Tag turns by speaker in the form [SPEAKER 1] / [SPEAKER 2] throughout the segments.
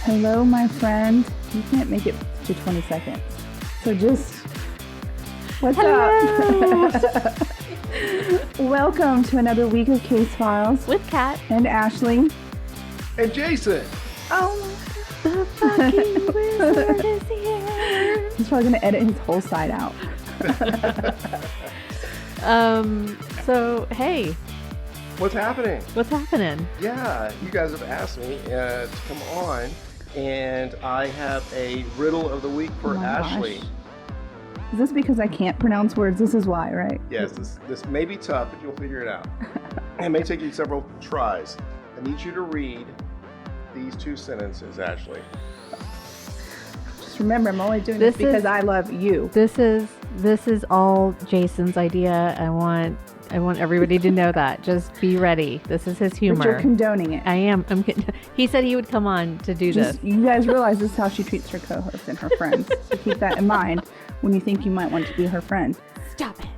[SPEAKER 1] Hello, my friend. You can't make it to 20 seconds. So just, what's up? Welcome to another week of Case Files.
[SPEAKER 2] With Kat.
[SPEAKER 1] And Ashley.
[SPEAKER 3] And Jason.
[SPEAKER 1] Oh,
[SPEAKER 2] the fucking wizard is here.
[SPEAKER 1] He's probably going to edit his whole side out.
[SPEAKER 2] So, hey.
[SPEAKER 3] What's happening?
[SPEAKER 2] What's happening?
[SPEAKER 3] Yeah, you guys have asked me to come on, and I have a riddle of the week for Ashley.
[SPEAKER 1] Gosh. Is this because I can't pronounce words? This is why, right?
[SPEAKER 3] Yes, this may be tough, but you'll figure it out. It may take you several tries. I need you to read these two sentences, Ashley.
[SPEAKER 1] Just remember, I'm only doing this because I love you.
[SPEAKER 2] This is all Jason's idea. I want everybody to know that. Just be ready. This is his humor.
[SPEAKER 1] But you're condoning it.
[SPEAKER 2] I am. He said he would come on to do this.
[SPEAKER 1] You guys realize this is how she treats her co-hosts and her friends. So keep that in mind when you think you might want to be her friend.
[SPEAKER 2] Stop it.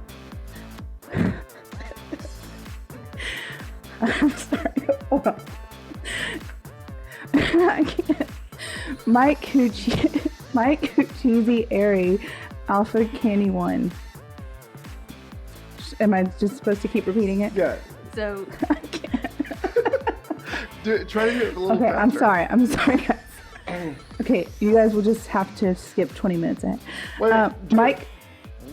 [SPEAKER 1] I'm sorry. Hold on. I can't. Mike Cheesy Airy Alpha Canny 1. Am I just supposed to keep repeating it?
[SPEAKER 3] Yeah.
[SPEAKER 2] So
[SPEAKER 1] I can't.
[SPEAKER 3] Try to do it a little
[SPEAKER 1] Okay,
[SPEAKER 3] faster.
[SPEAKER 1] I'm sorry, guys. Okay, you guys will just have to skip 20 minutes ahead. Mike.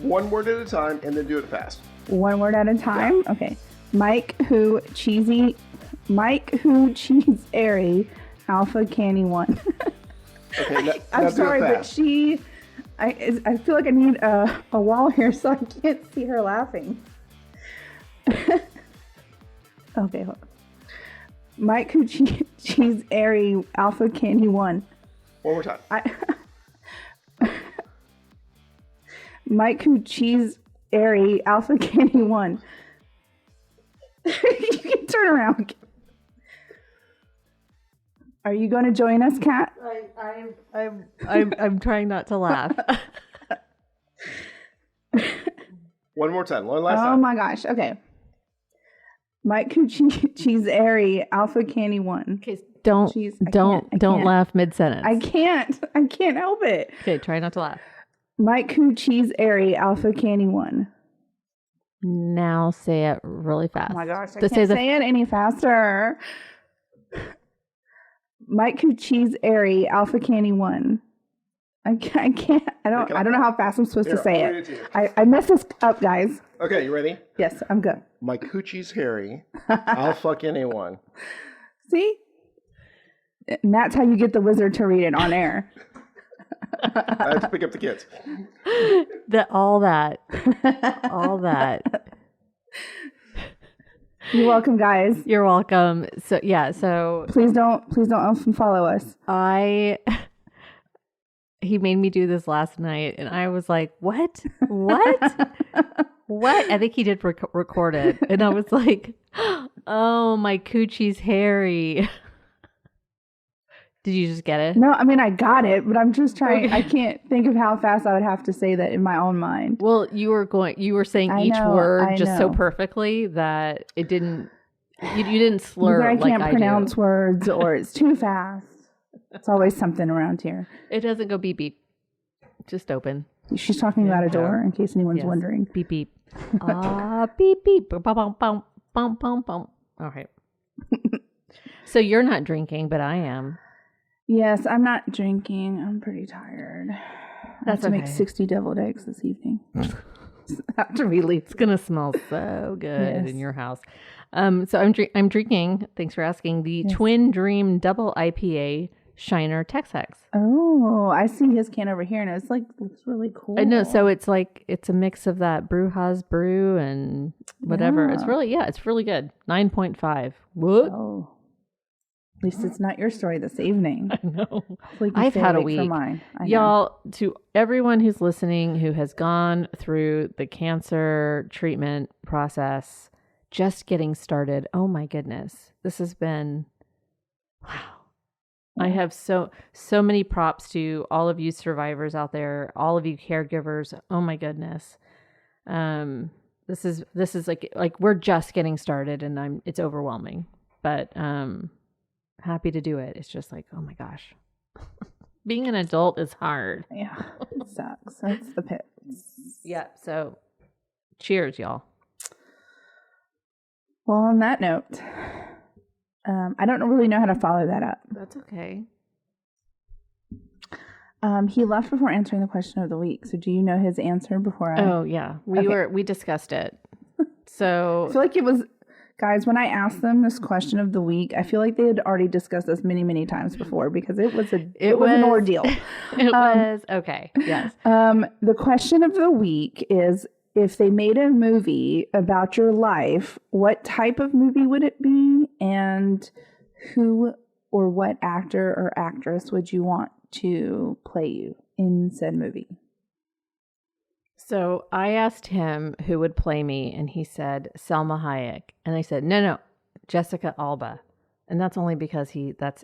[SPEAKER 3] One word at a time, and then do it fast.
[SPEAKER 1] One word at a time? Yeah. Okay. Mike who cheese airy Alpha Canny 1.
[SPEAKER 3] Okay, now
[SPEAKER 1] I'm
[SPEAKER 3] do
[SPEAKER 1] sorry,
[SPEAKER 3] it
[SPEAKER 1] but
[SPEAKER 3] fast.
[SPEAKER 1] I feel like I need a wall here so I can't see her laughing. Okay, hold on. Mike who cheese airy Alpha Candy 1.
[SPEAKER 3] One more time.
[SPEAKER 1] Mike who cheese airy Alpha Candy 1. You can turn around. Are you going to join us, Kat?
[SPEAKER 2] I'm trying not to laugh.
[SPEAKER 3] One more time. One last
[SPEAKER 1] time. Oh my gosh. Okay. Mike who cheese airy Alpha Candy 1.
[SPEAKER 2] Okay, don't laugh mid-sentence.
[SPEAKER 1] I can't help it.
[SPEAKER 2] Okay, try not to laugh.
[SPEAKER 1] Mike who cheese airy Alpha Candy 1.
[SPEAKER 2] Now say it really fast.
[SPEAKER 1] Oh my gosh, I can't say it any faster. Mike who cheese airy Alpha Candy 1. I don't know how fast I'm supposed to say it. I messed this up, guys.
[SPEAKER 3] Okay, you ready?
[SPEAKER 1] Yes, I'm good.
[SPEAKER 3] My coochie's hairy. I'll fuck anyone.
[SPEAKER 1] See? And that's how you get the wizard to read it on air.
[SPEAKER 3] I have to pick up the kids.
[SPEAKER 2] All that.
[SPEAKER 1] You're welcome, guys.
[SPEAKER 2] You're welcome. So yeah,
[SPEAKER 1] please don't unfollow us.
[SPEAKER 2] He made me do this last night, and I was like, "What? What? I think he did record it, and I was like, "Oh, my coochie's hairy." Did you just get it?
[SPEAKER 1] No, I mean I got it, but I'm just trying. Okay. I can't think of how fast I would have to say that in my own mind.
[SPEAKER 2] Well, you were saying each word just so perfectly that it didn't. You didn't slur.
[SPEAKER 1] Either I can't pronounce
[SPEAKER 2] words,
[SPEAKER 1] or it's too fast. It's always something around here.
[SPEAKER 2] It doesn't go beep beep. Just open.
[SPEAKER 1] She's talking about a door, in case anyone's wondering.
[SPEAKER 2] Beep beep. Beep beep. Bum bum bum bum bum bum. All right. So you're not drinking, but I am.
[SPEAKER 1] Yes, I'm not drinking. I'm pretty tired. I have to make 60 deviled eggs this evening. After we leave.
[SPEAKER 2] It's gonna smell so good in your house. So I'm drinking. Thanks for asking. The Twin Dream Double IPA Shiner Tex-Hex.
[SPEAKER 1] Oh, I see his can over here, and it's looks really cool.
[SPEAKER 2] I know. So it's a mix of that Brewhaus brew and whatever. Yeah. It's really good. 9.5. What?
[SPEAKER 1] Oh. At least it's not your story this evening.
[SPEAKER 2] I know.
[SPEAKER 1] I've had a week. For mine.
[SPEAKER 2] Y'all, to everyone who's listening who has gone through the cancer treatment process, just getting started. Oh my goodness. This has been, wow. I have so many props to all of you survivors out there, all of you caregivers. Oh my goodness. This is like we're just getting started, and it's overwhelming, but happy to do it. It's just like, oh my gosh, Being an adult is hard.
[SPEAKER 1] Yeah, it sucks. That's the pit.
[SPEAKER 2] Yeah. So cheers, y'all.
[SPEAKER 1] Well, on that note, I don't really know how to follow that up.
[SPEAKER 2] That's okay.
[SPEAKER 1] He left before answering the question of the week. So do you know his answer before I...
[SPEAKER 2] Oh, yeah. We discussed it. So
[SPEAKER 1] I feel like it was... Guys, when I asked them this question of the week, I feel like they had already discussed this many, many times before because it was an ordeal.
[SPEAKER 2] It was. Okay. Yes.
[SPEAKER 1] The question of the week is, if they made a movie about your life, what type of movie would it be? And who or what actor or actress would you want to play you in said movie?
[SPEAKER 2] So I asked him who would play me, and he said Salma Hayek. And I said, no, Jessica Alba. And that's only because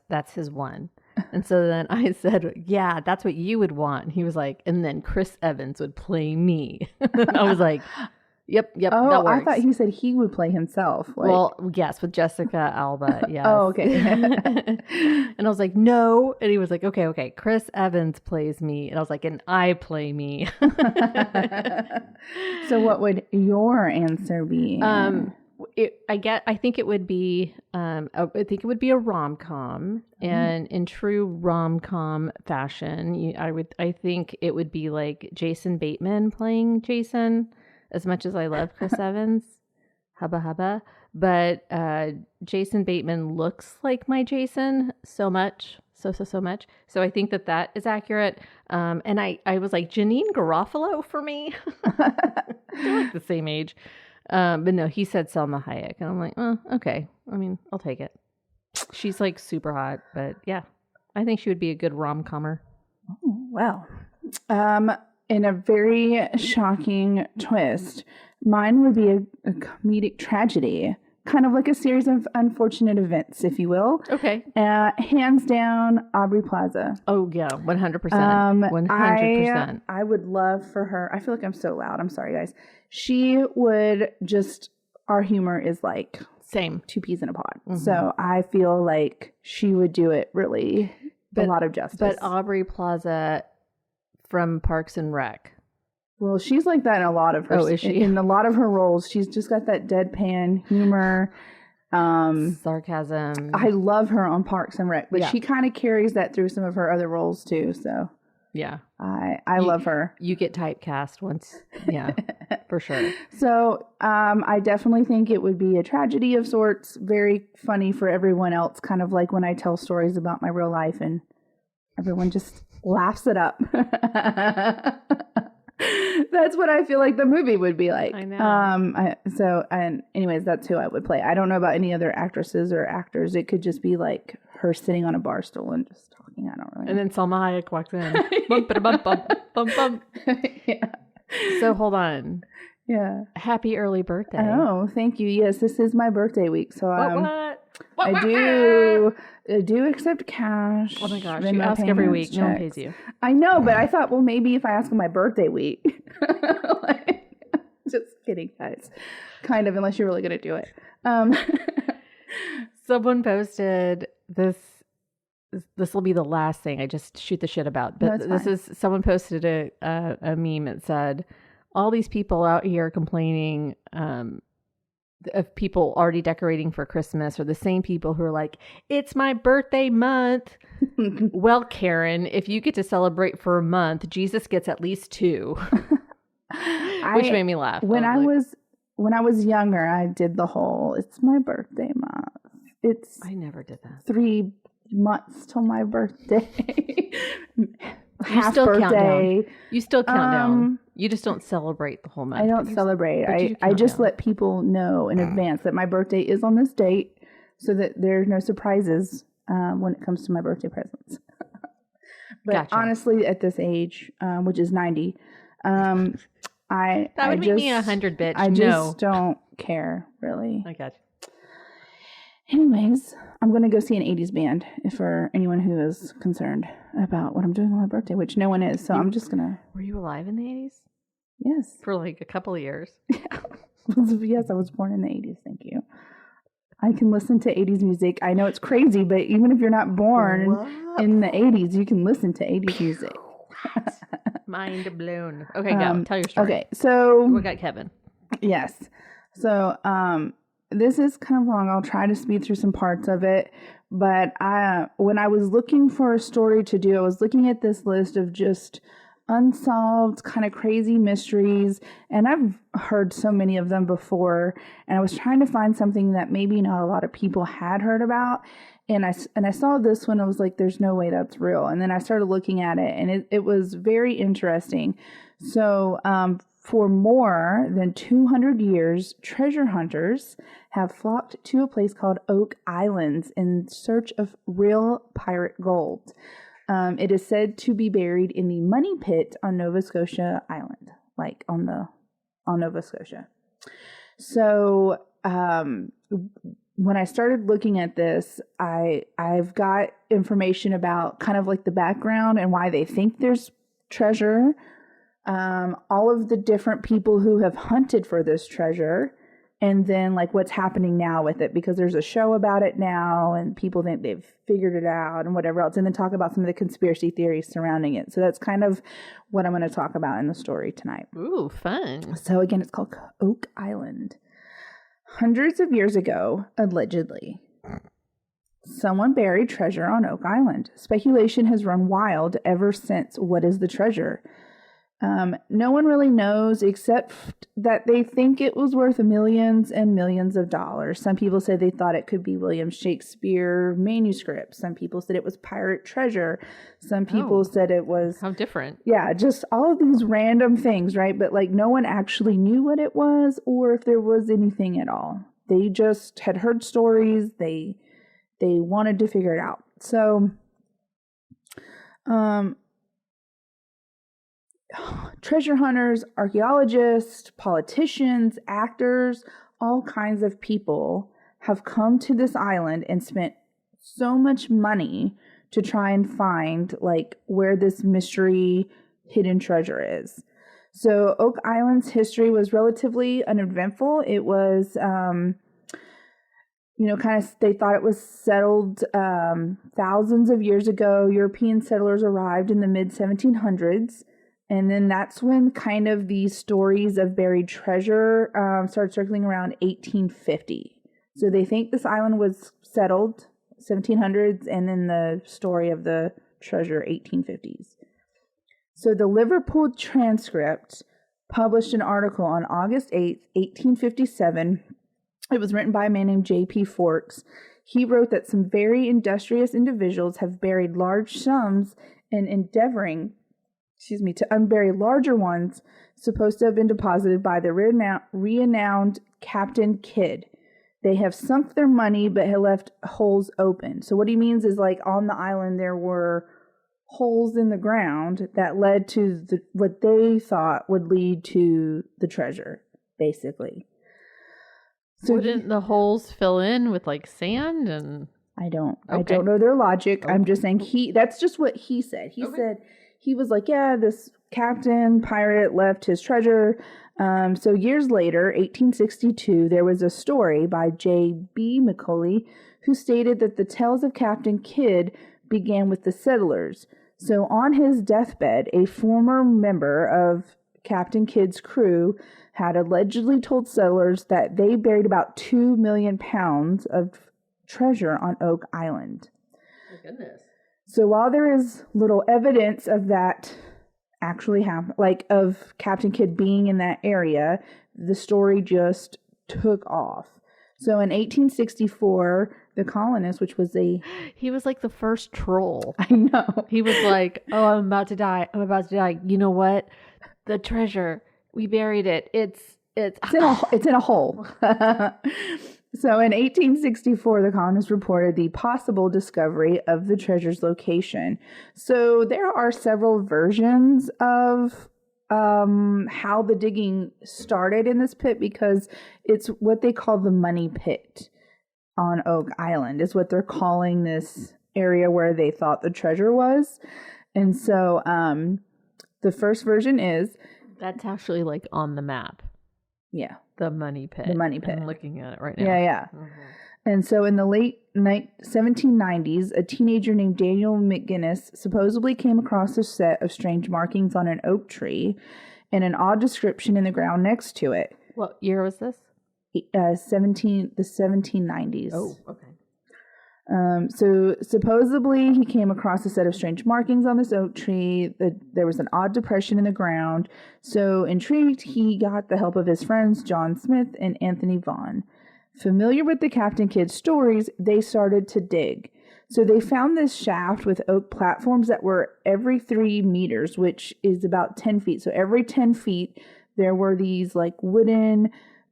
[SPEAKER 2] that's his one. And so then I said, yeah, that's what you would want. And he was like, and then Chris Evans would play me. And I was like, yep,
[SPEAKER 1] oh,
[SPEAKER 2] that works.
[SPEAKER 1] I thought he said he would play himself. Like...
[SPEAKER 2] Well, yes, with Jessica Alba, yes.
[SPEAKER 1] Oh, okay.
[SPEAKER 2] And I was like, no. And he was like, okay, Chris Evans plays me. And I was like, and I play me.
[SPEAKER 1] So what would your answer be?
[SPEAKER 2] I think it would be a rom-com, and in true rom-com fashion, I think it would be like Jason Bateman playing Jason. As much as I love Chris Evans, hubba, but Jason Bateman looks like my Jason so much, so much. So I think that is accurate. And I was like, Janine Garofalo for me. They're like the same age. But no, he said Salma Hayek. And I'm like, oh, okay. I mean, I'll take it. She's like super hot, but yeah, I think she would be a good rom-commer.
[SPEAKER 1] Oh, well, in a very shocking twist, mine would be a comedic tragedy, kind of like a series of unfortunate events, if you will.
[SPEAKER 2] Okay.
[SPEAKER 1] Hands down, Aubrey Plaza.
[SPEAKER 2] Oh, yeah, 100%. 100%.
[SPEAKER 1] I would love for her. I feel like I'm so loud. I'm sorry, guys. She would just, our humor is like
[SPEAKER 2] same
[SPEAKER 1] 2 peas in a pod. Mm-hmm. So I feel like she would do it really a lot of justice.
[SPEAKER 2] But Aubrey Plaza from Parks and Rec.
[SPEAKER 1] Well, she's like that in a lot of her.
[SPEAKER 2] Oh, is she?
[SPEAKER 1] In a lot of her roles, she's just got that deadpan humor,
[SPEAKER 2] sarcasm.
[SPEAKER 1] I love her on Parks and Rec, but she kind of carries that through some of her other roles too. So
[SPEAKER 2] yeah,
[SPEAKER 1] I love her.
[SPEAKER 2] You get typecast once, yeah, for sure.
[SPEAKER 1] So I definitely think it would be a tragedy of sorts. Very funny for everyone else, kind of like when I tell stories about my real life and everyone just laughs it up. That's what I feel like the movie would be like.
[SPEAKER 2] I know.
[SPEAKER 1] Anyways, that's who I would play. I don't know about any other actresses or actors. It could just be like her sitting on a bar stool and just talking. I don't really know.
[SPEAKER 2] And then Salma Hayek walks in. Bump, bump, bump. Yeah. So hold on.
[SPEAKER 1] Yeah.
[SPEAKER 2] Happy early birthday.
[SPEAKER 1] Oh, thank you. Yes, this is my birthday week. So
[SPEAKER 2] what?
[SPEAKER 1] I do accept cash.
[SPEAKER 2] Oh my gosh, you ask every week. Checks. No one pays you.
[SPEAKER 1] I know, but I thought, well, maybe if I ask on my birthday week. Just kidding, guys. Kind of, unless you're really going to do it.
[SPEAKER 2] Someone posted this will be the last thing I just shoot the shit about. But someone posted a meme that said, all these people out here complaining of people already decorating for Christmas are the same people who are like, it's my birthday month. Well, Karen, if you get to celebrate for a month, Jesus gets at least 2. Which made me laugh.
[SPEAKER 1] When I was younger, I did the whole, it's my birthday month. I
[SPEAKER 2] never did that.
[SPEAKER 1] 3 months till my birthday.
[SPEAKER 2] You still count down. You still count down. You just don't celebrate the whole month.
[SPEAKER 1] I don't celebrate. I just let people know in advance that my birthday is on this date so that there's no surprises when it comes to my birthday presents. But gotcha. Honestly, at this age, which is 90, that
[SPEAKER 2] would make me 100, bitch.
[SPEAKER 1] I just don't care, really.
[SPEAKER 2] I got you.
[SPEAKER 1] Anyways, I'm going to go see an 80s band for anyone who is concerned about what I'm doing on my birthday, which no one is. So I'm just going to...
[SPEAKER 2] Were you alive in the 80s?
[SPEAKER 1] Yes.
[SPEAKER 2] For like a couple of years?
[SPEAKER 1] Yeah. Yes, I was born in the 80s. Thank you. I can listen to 80s music. I know it's crazy, but even if you're not born in the 80s, you can listen to 80s music.
[SPEAKER 2] Mind blown. Okay, go. Tell your story.
[SPEAKER 1] Okay, so
[SPEAKER 2] We got Kevin.
[SPEAKER 1] yes. So this is kind of long. I'll try to speed through some parts of it. But when I was looking for a story to do, I was looking at this list of just unsolved kind of crazy mysteries, and I've heard so many of them before, and I was trying to find something that maybe not a lot of people had heard about, and I saw this one. I was like, there's no way that's real. And then I started looking at it, and it was very interesting. So for more than 200 years, treasure hunters have flocked to a place called Oak Islands in search of real pirate gold. It is said to be buried in the Money Pit on Nova Scotia Island, like on Nova Scotia. So when I started looking at this, I've got information about kind of like the background and why they think there's treasure. All of the different people who have hunted for this treasure, and then like what's happening now with it, because there's a show about it now and people think they've figured it out and whatever else, and then talk about some of the conspiracy theories surrounding it. So that's kind of what I'm going to talk about in the story tonight.
[SPEAKER 2] Ooh, fun.
[SPEAKER 1] So again, it's called Oak Island. Hundreds of years ago, allegedly, someone buried treasure on Oak Island. Speculation has run wild ever since. What is the treasure? No one really knows, except that they think it was worth millions and millions of dollars. Some people said they thought it could be William Shakespeare manuscripts. Some people said it was pirate treasure. Some people said it was...
[SPEAKER 2] How different.
[SPEAKER 1] Yeah, just all of these random things, right? But like no one actually knew what it was or if there was anything at all. They just had heard stories. They wanted to figure it out. So... treasure hunters, archaeologists, politicians, actors, all kinds of people have come to this island and spent so much money to try and find like where this mystery hidden treasure is. So Oak Island's history was relatively uneventful. It was, kind of, they thought it was settled thousands of years ago. European settlers arrived in the mid-1700s. And then that's when kind of these stories of buried treasure started circling around 1850. So they think this island was settled 1700s, and then the story of the treasure 1850s. So the Liverpool Transcript published an article on August 8th, 1857. It was written by a man named J.P. Forks. He wrote that some very industrious individuals have buried large sums in endeavoring to unbury larger ones supposed to have been deposited by the renowned Captain Kidd. They have sunk their money but have left holes open. So what he means is like on the island there were holes in the ground that led to what they thought would lead to the treasure, basically. So
[SPEAKER 2] wouldn't the holes fill in with like sand and...
[SPEAKER 1] I don't know their logic. I'm just saying that's just what he said. He said... He was like, yeah, this captain pirate left his treasure. So years later, 1862, there was a story by J.B. Macaulay who stated that the tales of Captain Kidd began with the settlers. So on his deathbed, a former member of Captain Kidd's crew had allegedly told settlers that they buried about 2 million pounds of treasure on Oak Island.
[SPEAKER 2] Oh, goodness.
[SPEAKER 1] So while there is little evidence of that actually happen, like of Captain Kidd being in that area, the story just took off. So in 1864, the colonists, which was
[SPEAKER 2] he was like the first troll.
[SPEAKER 1] I know.
[SPEAKER 2] He was like, oh, I'm about to die. You know what? The treasure, we buried it. It's
[SPEAKER 1] in a hole. So in 1864, the colonists reported the possible discovery of the treasure's location. So there are several versions of how the digging started in this pit, because it's what they call the Money Pit on Oak Island is what they're calling this area where they thought the treasure was. And so the first version is...
[SPEAKER 2] That's actually like on the map.
[SPEAKER 1] Yeah.
[SPEAKER 2] The Money Pit.
[SPEAKER 1] The Money Pit.
[SPEAKER 2] I'm looking at it right now.
[SPEAKER 1] Yeah. And so in the late 1790s, a teenager named Daniel McGinnis supposedly came across a set of strange markings on an oak tree and an odd description in the ground next to it.
[SPEAKER 2] What year was this?
[SPEAKER 1] The 1790s.
[SPEAKER 2] Oh, okay.
[SPEAKER 1] So supposedly he came across a set of strange markings on this oak tree. There was an odd depression in the ground. So intrigued, he got the help of his friends John Smith and Anthony Vaughan. Familiar with the Captain Kidd stories, they started to dig. So they found this shaft with oak platforms that were every 3 meters, which is about 10 feet. So every 10 feet, there were these like wooden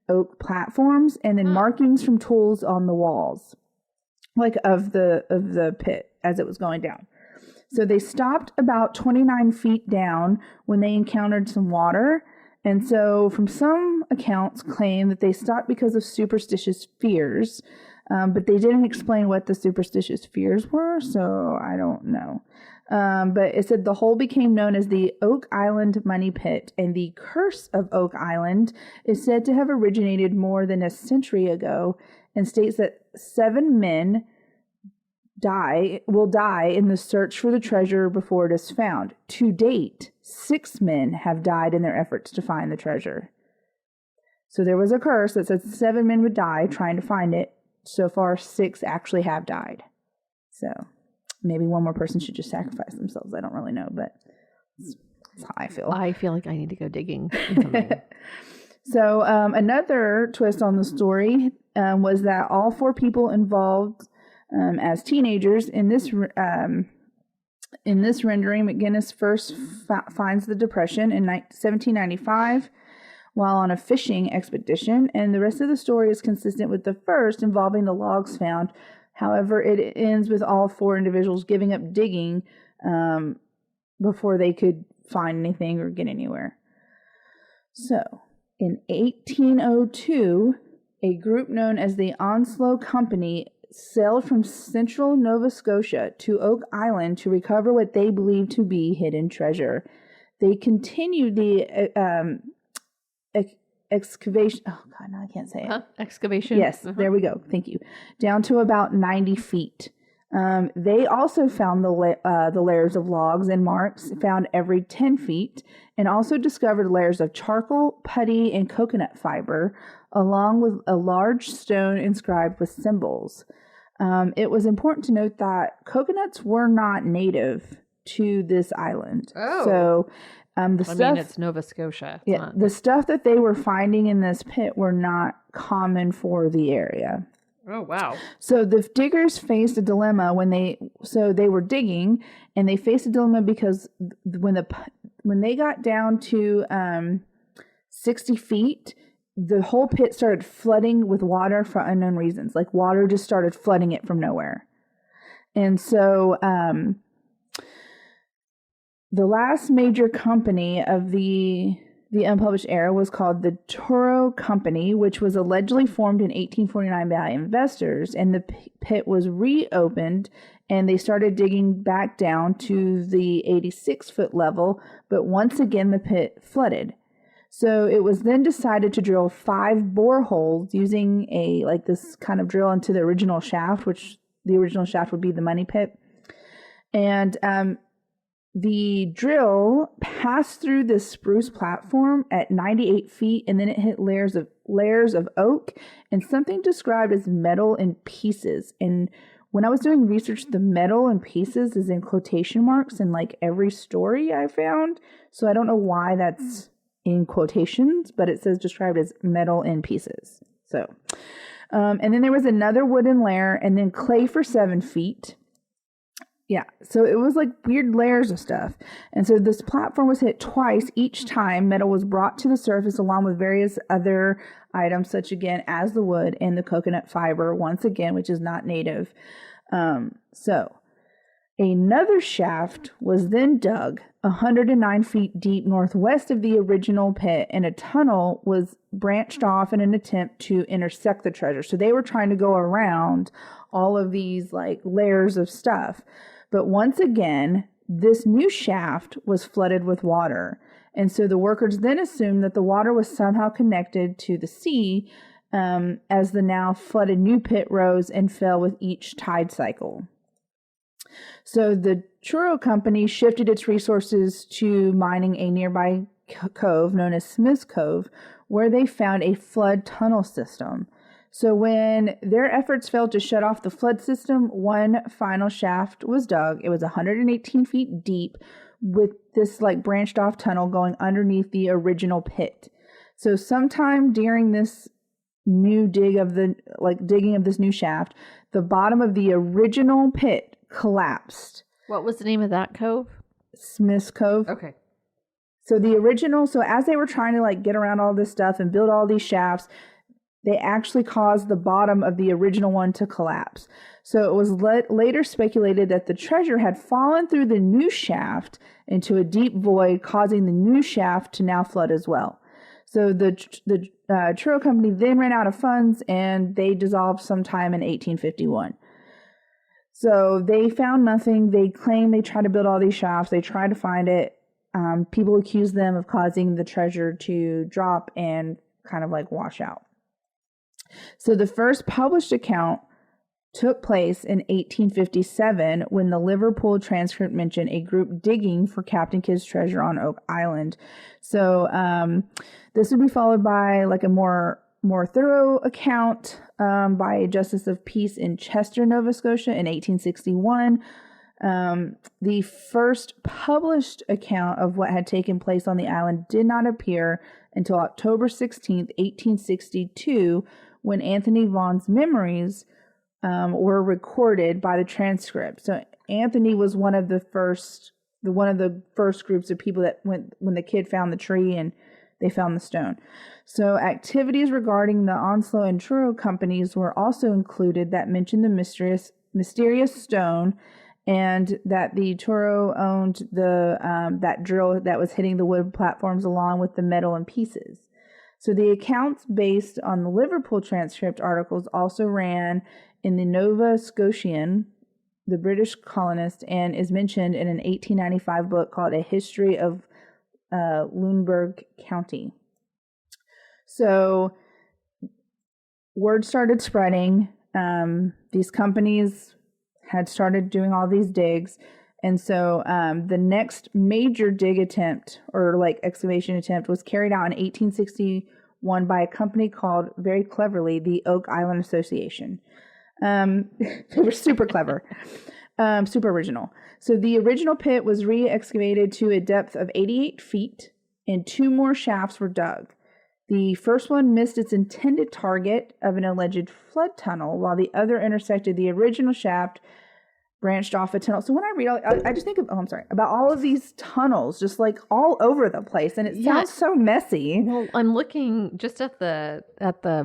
[SPEAKER 1] oak platforms and then markings from tools on the walls, like of the pit as it was going down. So they stopped about 29 feet down when they encountered some water. And so from some accounts claim that they stopped because of superstitious fears, but they didn't explain what the superstitious fears were, so I don't know. But it said the hole became known as the Oak Island Money Pit, and the curse of Oak Island is said to have originated more than a century ago, and states that 7 men will die in the search for the treasure before it is found. To date, 6 men have died in their efforts to find the treasure. So there was a curse that said 7 men would die trying to find it. So far, 6 actually have died. So maybe one more person should just sacrifice themselves. I don't really know, but that's how I feel.
[SPEAKER 2] I feel like I need to go digging.
[SPEAKER 1] So another twist on the story was that all 4 people involved as teenagers in this rendering, McGinnis first finds the depression in 1795 while on a fishing expedition, and the rest of the story is consistent with the first involving the logs found. However, it ends with all 4 individuals giving up digging before they could find anything or get anywhere. So, in 1802, a group known as the Onslow Company sailed from central Nova Scotia to Oak Island to recover what they believed to be hidden treasure. They continued the excavation. Oh, God, no, I can't say it.
[SPEAKER 2] Excavation?
[SPEAKER 1] Yes, there we go. Thank you. Down to about 90 feet. They also found the layers of logs and marks found every 10 feet, and also discovered layers of charcoal, putty, and coconut fiber, along with a large stone inscribed with symbols. It was important to note that coconuts were not native to this island.
[SPEAKER 2] Oh.
[SPEAKER 1] So
[SPEAKER 2] it's Nova Scotia.
[SPEAKER 1] The stuff that they were finding in this pit were not common for the area.
[SPEAKER 2] Oh, wow.
[SPEAKER 1] So the diggers faced a dilemma when they were digging, and they faced a dilemma because when they got down to 60 feet, the whole pit started flooding with water for unknown reasons. Like water just started flooding it from nowhere. And so the last major company of the unpublished era was called the Toro Company, which was allegedly formed in 1849 by investors, and the pit was reopened, and they started digging back down to the 86-foot level, but once again the pit flooded. So it was then decided to drill 5 boreholes using this kind of drill into the original shaft, which the original shaft would be the money pit. And the drill passed through this spruce platform at 98 feet, and then it hit layers of oak and something described as metal in pieces. And when I was doing research, the metal in pieces is in quotation marks in like every story I found. So I don't know why that's in quotations, but it says described as metal in pieces. So, and then there was another wooden layer and then clay for 7 feet. Yeah, so it was like weird layers of stuff. And so this platform was hit twice. Each time metal was brought to the surface along with various other items, such again as the wood and the coconut fiber, once again, which is not native. So another shaft was then dug 109 feet deep northwest of the original pit, and a tunnel was branched off in an attempt to intersect the treasure. So they were trying to go around all of these like layers of stuff. But once again, this new shaft was flooded with water. And so the workers then assumed that the water was somehow connected to the sea, as the now flooded new pit rose and fell with each tide cycle. So the Truro Company shifted its resources to mining a nearby cove known as Smith's Cove, where they found a flood tunnel system. So when their efforts failed to shut off the flood system, one final shaft was dug. It was 118 feet deep with this like branched off tunnel going underneath the original pit. So sometime during this new digging of this new shaft, the bottom of the original pit collapsed.
[SPEAKER 2] What was the name of that cove?
[SPEAKER 1] Smith's Cove.
[SPEAKER 2] Okay.
[SPEAKER 1] So as they were trying to like get around all this stuff and build all these shafts, they actually caused the bottom of the original one to collapse. So it was later speculated that the treasure had fallen through the new shaft into a deep void, causing the new shaft to now flood as well. So the Truro Company then ran out of funds and they dissolved sometime in 1851. So they found nothing. They claimed they tried to build all these shafts. They tried to find it. People accused them of causing the treasure to drop and kind of like wash out. So the first published account took place in 1857 when the Liverpool transcript mentioned a group digging for Captain Kidd's treasure on Oak Island. So this would be followed by like a more thorough account by a justice of peace in Chester, Nova Scotia in 1861. The first published account of what had taken place on the island did not appear until October 16th, 1862, when Anthony Vaughn's memories were recorded by the transcript. So Anthony was one of the first groups of people that went when the kid found the tree and they found the stone. So activities regarding the Onslow and Truro companies were also included that mentioned the mysterious stone, and that the Truro owned that drill that was hitting the wood platforms along with the metal and pieces. So the accounts based on the Liverpool transcript articles also ran in the Nova Scotian, the British colonist, and is mentioned in an 1895 book called A History of Lunenburg County. So word started spreading. These companies had started doing all these digs. And so the next major dig attempt or like excavation attempt was carried out in 1861 by a company called, very cleverly, the Oak Island Association. They were super clever, super original. So the original pit was re-excavated to a depth of 88 feet and 2 more shafts were dug. The first one missed its intended target of an alleged flood tunnel, while the other intersected the original shaft, branched off a tunnel. So when I read I just think of, about all of these tunnels just like all over the place, and it sounds so messy.
[SPEAKER 2] Well, I'm looking just at the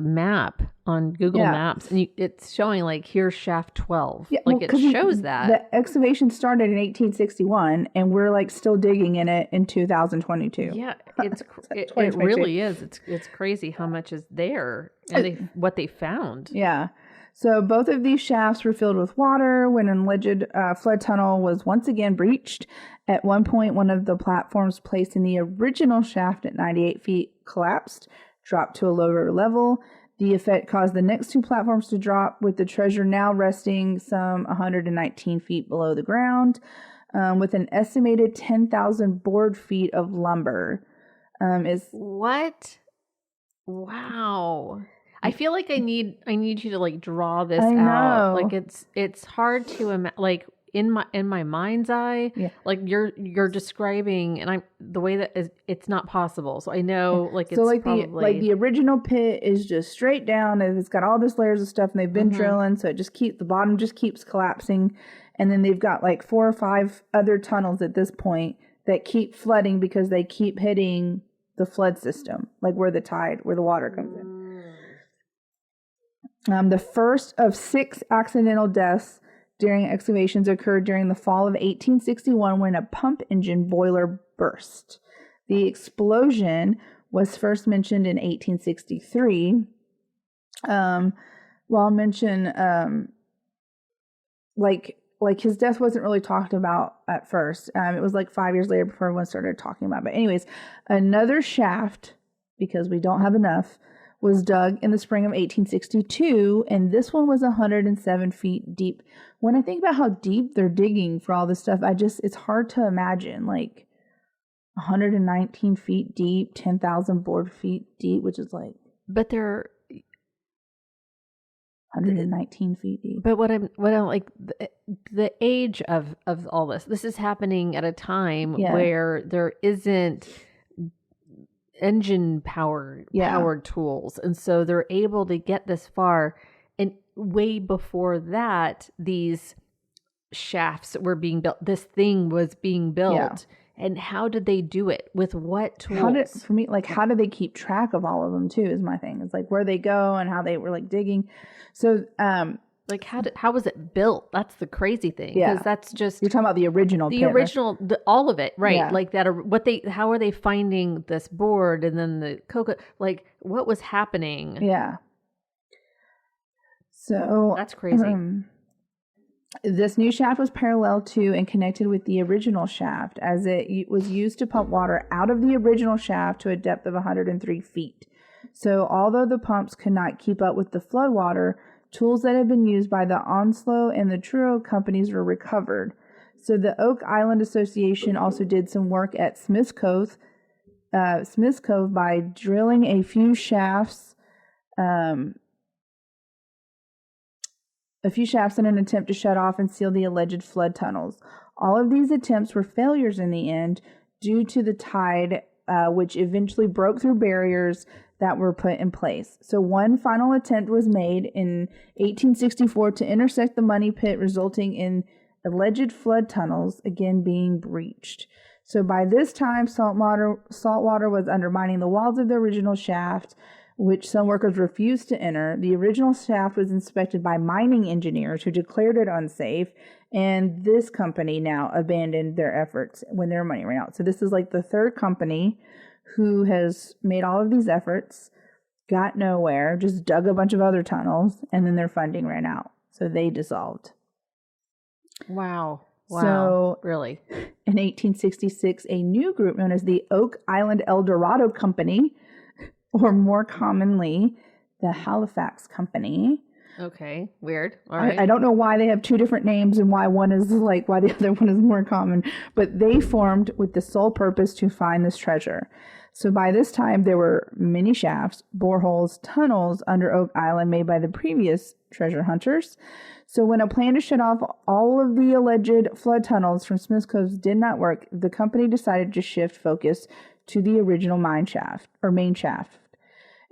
[SPEAKER 2] map on Google Maps, and it's showing like here's shaft 12. Yeah, like it shows that.
[SPEAKER 1] The excavation started in 1861 and we're like still digging in it in 2022.
[SPEAKER 2] Yeah, it really is. It's crazy how much is there and what they found.
[SPEAKER 1] Yeah. So both of these shafts were filled with water when an alleged flood tunnel was once again breached. At one point, one of the platforms placed in the original shaft at 98 feet collapsed, dropped to a lower level. The effect caused the next 2 platforms to drop, with the treasure now resting some 119 feet below the ground, with an estimated 10,000 board feet of lumber.
[SPEAKER 2] What? Wow. I feel like I need you to like draw this out. Like it's hard to imagine. Like in my mind's eye, like you're describing, and the way that is, it's not possible. So I know like it's probably
[SPEAKER 1] the original pit is just straight down, and it's got all this layers of stuff, and they've been drilling, so the bottom just keeps collapsing, and then they've got like 4 or 5 other tunnels at this point that keep flooding because they keep hitting the flood system, like where the water comes in. The first of 6 accidental deaths during excavations occurred during the fall of 1861 when a pump engine boiler burst. The explosion was first mentioned in 1863. Well, I'll mention, like his death wasn't really talked about at first. It was like 5 years later before everyone started talking about it. But anyways, another shaft, because we don't have enough, was dug in the spring of 1862, and this one was 107 feet deep. When I think about how deep they're digging for all this stuff, it's hard to imagine, like 119 feet deep, 10,000 board feet deep, which is like...
[SPEAKER 2] But they're
[SPEAKER 1] 119 feet deep.
[SPEAKER 2] But what I'm like, the age of all this is happening at a time where there isn't engine powered tools, and so they're able to get this far. And way before that, these shafts were being built. This thing was being built. And how did they do it? With what tools?
[SPEAKER 1] How do they keep track of all of them too is my thing. It's like where they go and how they were like digging. So
[SPEAKER 2] like how was it built? That's the crazy thing. Because that's just...
[SPEAKER 1] You're talking about the original pit,
[SPEAKER 2] all of it, right?
[SPEAKER 1] Yeah.
[SPEAKER 2] Like that, how are they finding this board and then the cocoa? Like what was happening?
[SPEAKER 1] Yeah. So
[SPEAKER 2] that's crazy.
[SPEAKER 1] This new shaft was parallel to and connected with the original shaft, as it was used to pump water out of the original shaft to a depth of 103 feet. So although the pumps could not keep up with the flood water, tools that had been used by the Onslow and the Truro companies were recovered. So the Oak Island Association also did some work at Smith's Cove by drilling a few shafts in an attempt to shut off and seal the alleged flood tunnels. All of these attempts were failures in the end due to the tide, which eventually broke through barriers that were put in place. So one final attempt was made in 1864 to intersect the money pit, resulting in alleged flood tunnels again being breached. So by this time, salt water was undermining the walls of the original shaft, which some workers refused to enter. The original shaft was inspected by mining engineers who declared it unsafe, and this company now abandoned their efforts when their money ran out. So this is like the third company who has made all of these efforts, got nowhere, just dug a bunch of other tunnels, and then their funding ran out. So they dissolved.
[SPEAKER 2] Wow.
[SPEAKER 1] So
[SPEAKER 2] really?
[SPEAKER 1] In 1866, a new group known as the Oak Island El Dorado Company, or more commonly, the Halifax Company.
[SPEAKER 2] Okay, weird. All right.
[SPEAKER 1] I don't know why they have two different names and why why the other one is more common, but they formed with the sole purpose to find this treasure. So by this time, there were many shafts, boreholes, tunnels under Oak Island made by the previous treasure hunters. So when a plan to shut off all of the alleged flood tunnels from Smith's Cove did not work, the company decided to shift focus to the original main shaft.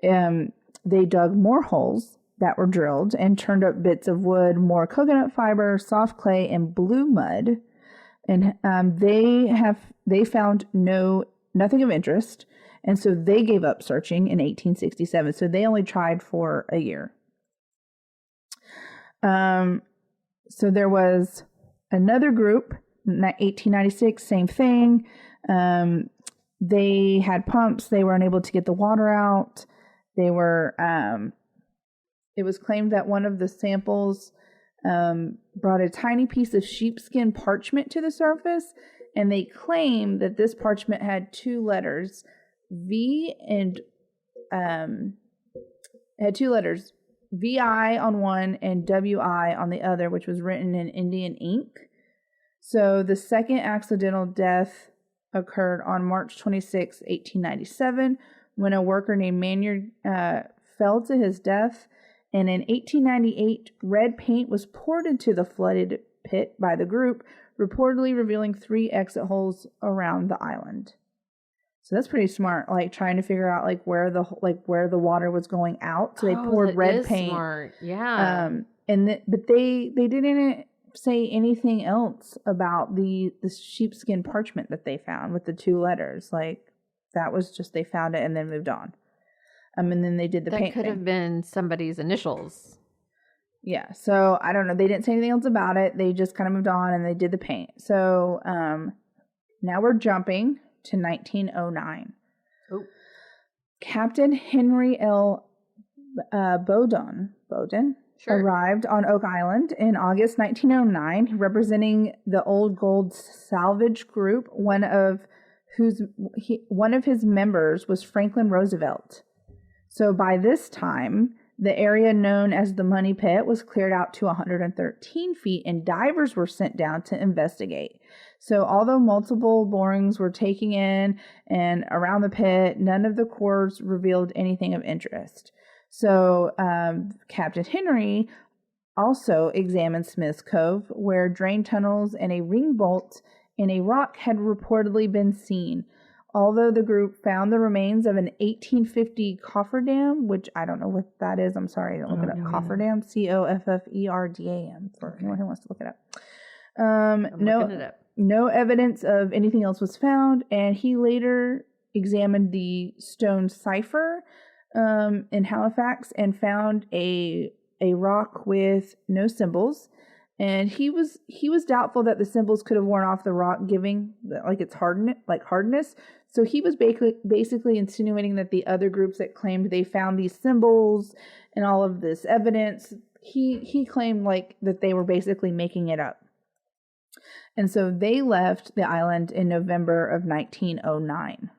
[SPEAKER 1] They dug more holes that were drilled and turned up bits of wood, more coconut fiber, soft clay, and blue mud. And they found nothing of interest, and so they gave up searching in 1867. So they only tried for a year. So there was another group, 1896, same thing. They had pumps. They were unable to get the water out. They were, it was claimed that one of the samples brought a tiny piece of sheepskin parchment to the surface, and they claim that this parchment had two letters, V I on one and WI on the other, which was written in Indian ink. So the second accidental death occurred on March 26, 1897, when a worker named Maynard fell to his death. And in 1898, red paint was poured into the flooded pit by the group, reportedly revealing 3 exit holes around the island. So that's pretty smart, like trying to figure out where the water was going out. So they poured red paint.
[SPEAKER 2] Smart. Yeah.
[SPEAKER 1] But they didn't say anything else about the sheepskin parchment that they found with the 2 letters. Like that was just, they found it and then moved on. And then they did the paint.
[SPEAKER 2] That could have been somebody's initials.
[SPEAKER 1] Yeah. So I don't know. They didn't say anything else about it. They just kind of moved on and they did the paint. So now we're jumping to 1909.
[SPEAKER 2] Oh.
[SPEAKER 1] Captain Henry L. Bowden arrived on Oak Island in August 1909, representing the Old Gold Salvage Group. One of his members was Franklin Roosevelt. So by this time, the area known as the Money Pit was cleared out to 113 feet, and divers were sent down to investigate. So although multiple borings were taken in and around the pit, none of the cores revealed anything of interest. So Captain Henry also examined Smith's Cove, where drain tunnels and a ring bolt in a rock had reportedly been seen. Although the group found the remains of an 1850 cofferdam, which I don't know what that is. I'm sorry, I didn't look it up. Cofferdam, Cofferdam, for anyone who wants to look it up.
[SPEAKER 2] Looking it up.
[SPEAKER 1] No evidence of anything else was found, and he later examined the stone cipher in Halifax and found a rock with no symbols. And he was doubtful that the symbols could have worn off the rock, giving its hardness. So he was basically insinuating that the other groups that claimed they found these symbols and all of this evidence, he claimed that they were basically making it up. And so they left the island in November of 1909.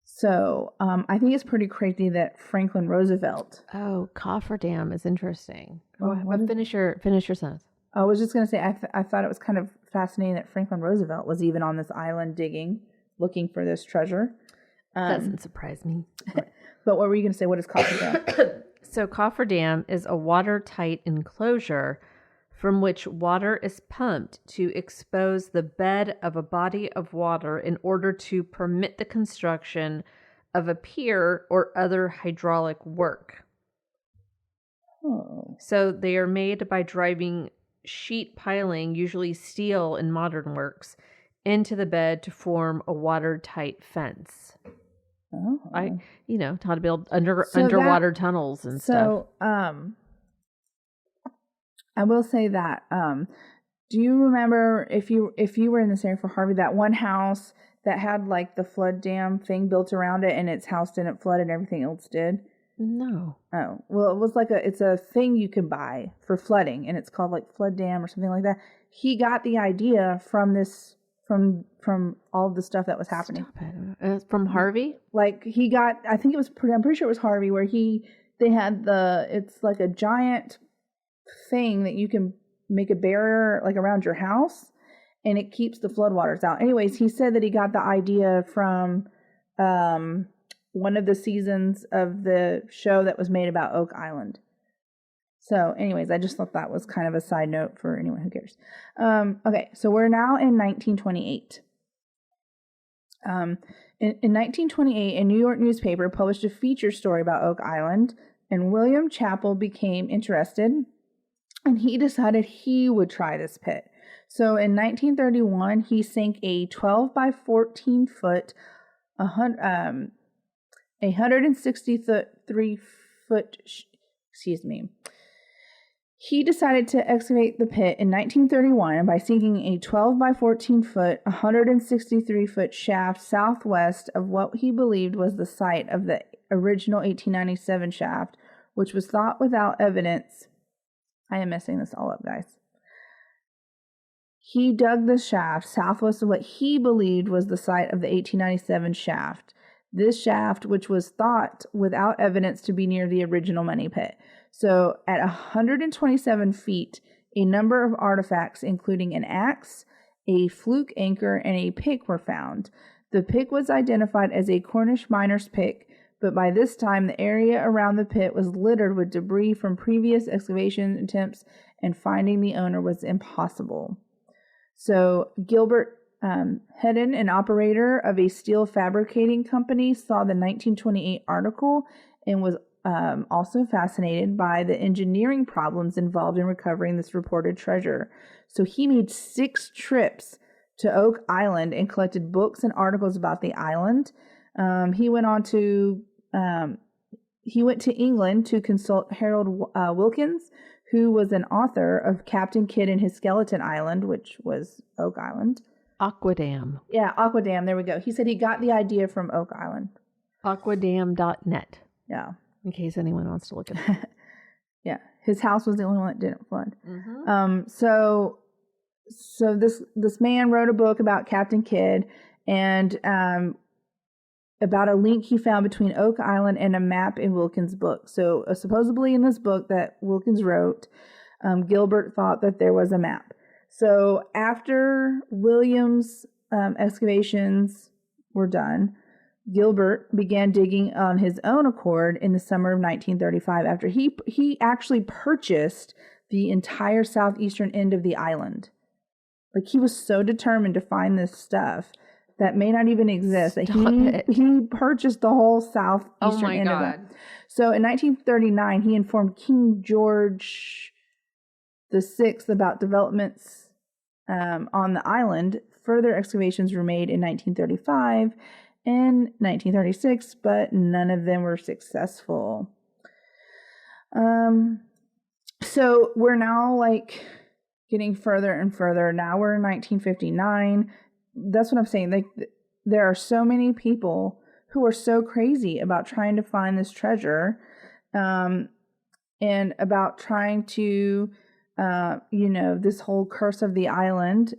[SPEAKER 1] So I think it's pretty crazy that Franklin Roosevelt.
[SPEAKER 2] Oh, cofferdam is interesting. Finish your sentence.
[SPEAKER 1] I was just going to say, I thought it was kind of fascinating that Franklin Roosevelt was even on this island digging, looking for this treasure.
[SPEAKER 2] Doesn't surprise me.
[SPEAKER 1] But what were you going to say? What is cofferdam?
[SPEAKER 2] So cofferdam is a watertight enclosure from which water is pumped to expose the bed of a body of water in order to permit the construction of a pier or other hydraulic work.
[SPEAKER 1] Oh.
[SPEAKER 2] So they are made by driving sheet piling, usually steel in modern works, into the bed to form a watertight fence.
[SPEAKER 1] Oh.
[SPEAKER 2] How to build underwater tunnels and stuff.
[SPEAKER 1] So, I will say that, do you remember if you were in this area for Harvey, that one house that had the flood dam thing built around it and its house didn't flood and everything else did?
[SPEAKER 2] No.
[SPEAKER 1] Oh, well, it was it's a thing you can buy for flooding, and it's called flood dam or something like that. He got the idea from this, from all the stuff that was happening.
[SPEAKER 2] Stop it. From Harvey?
[SPEAKER 1] I'm pretty sure it was Harvey, where they had it's a giant thing that you can make a barrier around your house, and it keeps the floodwaters out. Anyways, he said that he got the idea from one of the seasons of the show that was made about Oak Island. So anyways, I just thought that was kind of a side note for anyone who cares. Okay, so we're now in 1928. In 1928, a New York newspaper published a feature story about Oak Island, and William Chappell became interested, and he decided he would try this pit. So in 1931, he sank a 12 by 14 foot, 163 foot, He decided to excavate the pit in 1931 by sinking a 12 by 14 foot, 163 foot shaft southwest of what he believed was the site of the original 1897 shaft, which was thought without evidence. I am messing this all up, guys. He dug the shaft southwest of what he believed was the site of the 1897 shaft. This shaft, which was thought without evidence to be near the original money pit. So at 127 feet, a number of artifacts, including an axe, a fluke anchor, and a pick were found. The pick was identified as a Cornish miner's pick, but by this time the area around the pit was littered with debris from previous excavation attempts, and finding the owner was impossible. So Gilbert Hedden, an operator of a steel fabricating company, saw the 1928 article and was also fascinated by the engineering problems involved in recovering this reported treasure. So he made 6 trips to Oak Island and collected books and articles about the island. He went to England to consult Harold Wilkins, who was an author of Captain Kidd and His Skeleton Island, which was Oak Island.
[SPEAKER 2] Aquadam.
[SPEAKER 1] Yeah, Aquadam. There we go. He said he got the idea from Oak Island.
[SPEAKER 2] Aquadam.net.
[SPEAKER 1] Yeah.
[SPEAKER 2] In case anyone wants to look at it.
[SPEAKER 1] Yeah. His house was the only one that didn't flood.
[SPEAKER 2] Mm-hmm.
[SPEAKER 1] So this man wrote a book about Captain Kidd, and about a link he found between Oak Island and a map in Wilkins' book. So supposedly in this book that Wilkins wrote, Gilbert thought that there was a map. So after Williams' excavations were done, Gilbert began digging on his own accord in the summer of 1935 after he actually purchased the entire southeastern end of the island. Like, he was so determined to find this stuff that may not even exist. That he purchased the whole southeastern end of it. So in 1939, he informed King George VI about developments on the island. Further excavations were made in 1935 and 1936, but none of them were successful. So we're now like getting further and further. Now we're in 1959. That's what I'm saying. Like, there are so many people who are so crazy about trying to find this treasure, and about trying to, this whole curse of the island,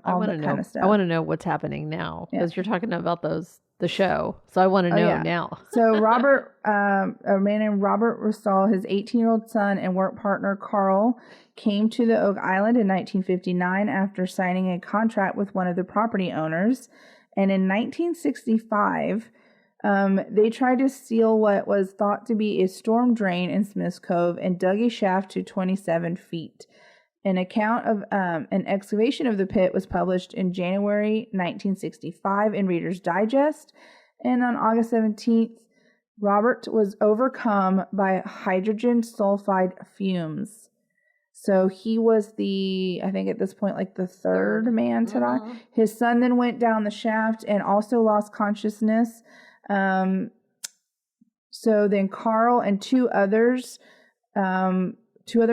[SPEAKER 1] all that kind of stuff.
[SPEAKER 2] I want to know what's happening now, because you're talking about the show. So I want to know now. So
[SPEAKER 1] a man named Robert Russell, his 18-year-old son and work partner Carl, came to the Oak Island in 1959 after signing a contract with one of the property owners. And in 1965, they tried to seal what was thought to be a storm drain in Smith's Cove and dug a shaft to 27 feet. An account of an excavation of the pit was published in January 1965 in Reader's Digest. And on August 17th, Robert was overcome by hydrogen sulfide fumes. So he was I think at this point, like the third man to die. His son then went down the shaft and also lost consciousness. So then Carl and two other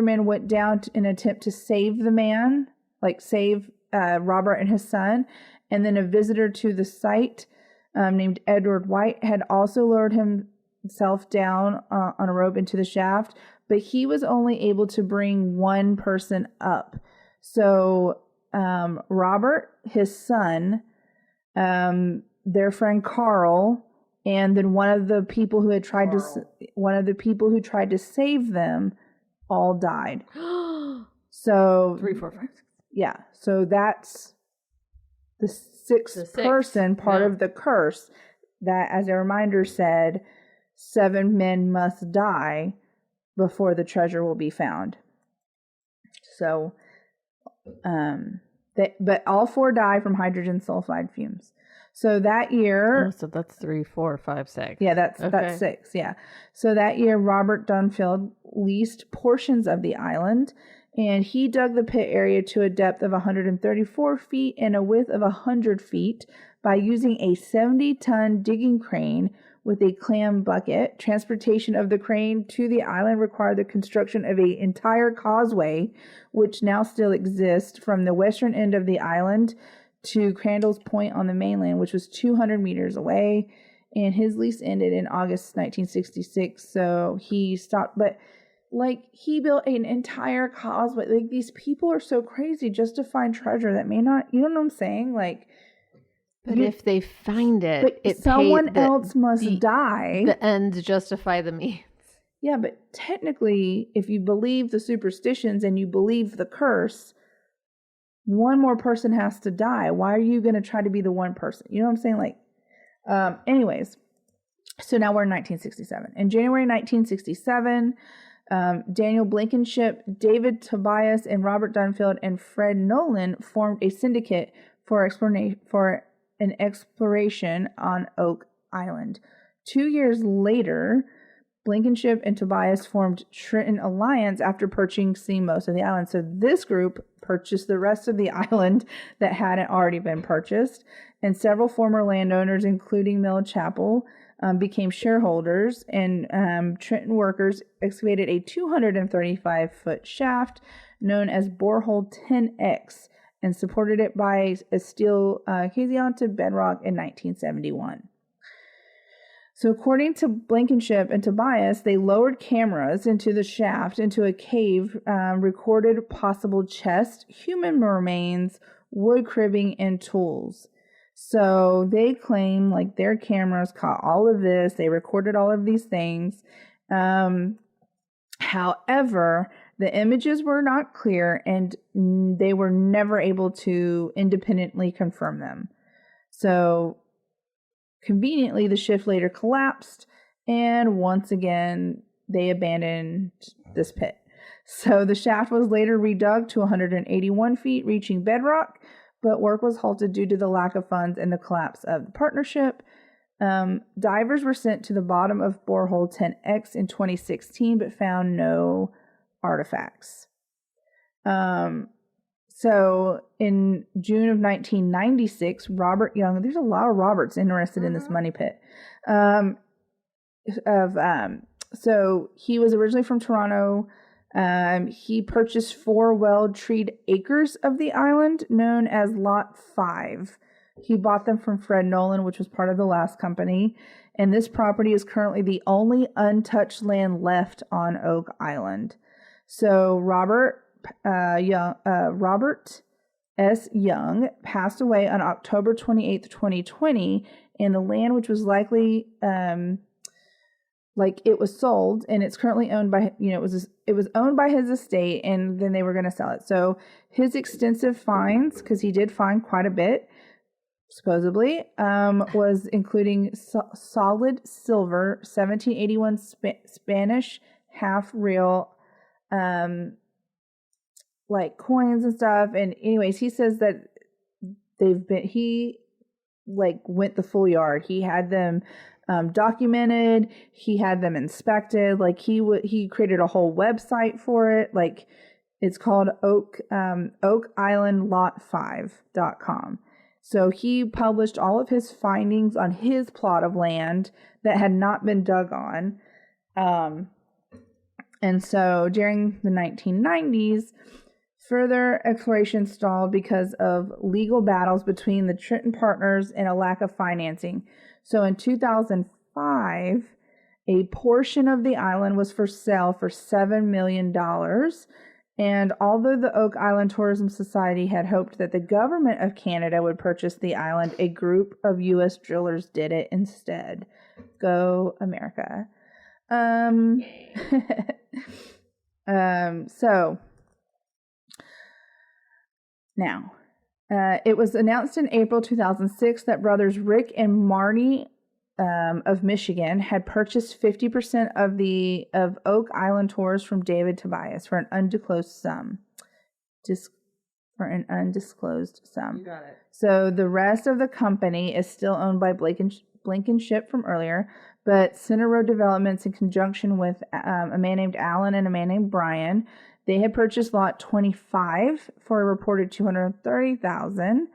[SPEAKER 1] men went down in an attempt to save the man, like save Robert and his son. And then a visitor to the site named Edward White had also lowered himself down on a rope into the shaft, but he was only able to bring one person up. So Robert, his son, their friend Carl, and then one of the people who tried to save them all died. So
[SPEAKER 2] 3, 4, 5, 6.
[SPEAKER 1] Yeah. So that's the sixth person part of the curse that, as a reminder, said 7 men must die before the treasure will be found. So, but all 4 die from hydrogen sulfide fumes. So that year...
[SPEAKER 2] so that's 3, 4, 5, 6.
[SPEAKER 1] Yeah, that's 6, yeah. So that year, Robert Dunfield leased portions of the island, and he dug the pit area to a depth of 134 feet and a width of 100 feet by using a 70-ton digging crane with a clam bucket. Transportation of the crane to the island required the construction of an entire causeway, which now still exists from the western end of the island to Crandall's Point on the mainland, which was 200 meters away. And his lease ended in August 1966, so he stopped. But, like, he built an entire causeway. Like, these people are so crazy just to find treasure that may not, you know what I'm saying? Like,
[SPEAKER 2] but if they find it,
[SPEAKER 1] someone else must die.
[SPEAKER 2] The ends justify the means.
[SPEAKER 1] Yeah, but technically, if you believe the superstitions and you believe the curse, one more person has to die. Why are you going to try to be the one person? You know what I'm saying? Like, anyways, so now we're in 1967. In January 1967, Daniel Blankenship, David Tobias, and Robert Dunfield and Fred Nolan formed a syndicate for an exploration on Oak Island. 2 years later, Blankenship and Tobias formed Trenton Alliance after purchasing most of the island. So this group purchased the rest of the island that hadn't already been purchased. And several former landowners, including Mill Chapel, became shareholders. And Trenton workers excavated a 235-foot shaft known as Borehole 10X and supported it by a steel caisson to bedrock in 1971. So according to Blankenship and Tobias, they lowered cameras into the shaft, into a cave, recorded possible chests, human remains, wood cribbing, and tools. So they claim like their cameras caught all of this. They recorded all of these things. However, the images were not clear and they were never able to independently confirm them. So conveniently, the shift later collapsed, and once again, they abandoned this pit. So the shaft was later redug to 181 feet, reaching bedrock, but work was halted due to the lack of funds and the collapse of the partnership. Divers were sent to the bottom of borehole 10X in 2016, but found no artifacts. So in June of 1996, Robert Young, there's a lot of Roberts interested in this money pit. So he was originally from Toronto. He purchased 4 well-treed acres of the island known as Lot 5. He bought them from Fred Nolan, which was part of the last company. And this property is currently the only untouched land left on Oak Island. So Robert S. Young passed away on October 28th, 2020, and the land, which was likely it was sold, and it's currently owned by, it was owned by his estate, and then they were going to sell it. So his extensive finds, because he did find quite a bit, supposedly, was including solid silver, 1781 Spanish half real, coins and stuff. And anyways, he says that he went the full yard. He had them documented. He had them inspected. He created a whole website for it. It's called oakislandlot5.com. So he published all of his findings on his plot of land that had not been dug on. And so during the 1990s, further exploration stalled because of legal battles between the Trenton partners and a lack of financing. So in 2005, a portion of the island was for sale for $7 million. And although the Oak Island Tourism Society had hoped that the government of Canada would purchase the island, a group of U.S. drillers did it instead. Go America. So now, it was announced in April 2006 that brothers Rick and Marnie of Michigan had purchased 50% of Oak Island Tours from David Tobias for an undisclosed sum. You got it. So the rest of the company is still owned by Blankenship from earlier, but Center Road Developments, in conjunction with a man named Alan and a man named Brian, they had purchased lot 25 for a reported $230,000.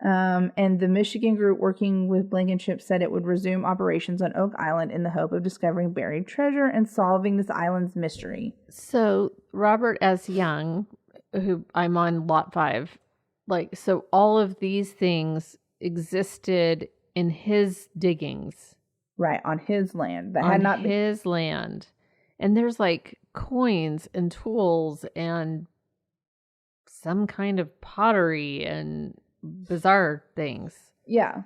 [SPEAKER 1] And the Michigan group working with Blankenship said it would resume operations on Oak Island in the hope of discovering buried treasure and solving this island's mystery.
[SPEAKER 2] So Robert S. Young, who I'm on lot 5, so all of these things existed in his diggings.
[SPEAKER 1] Right, on his land.
[SPEAKER 2] His land. And there's coins and tools and some kind of pottery and bizarre things.
[SPEAKER 1] Yeah.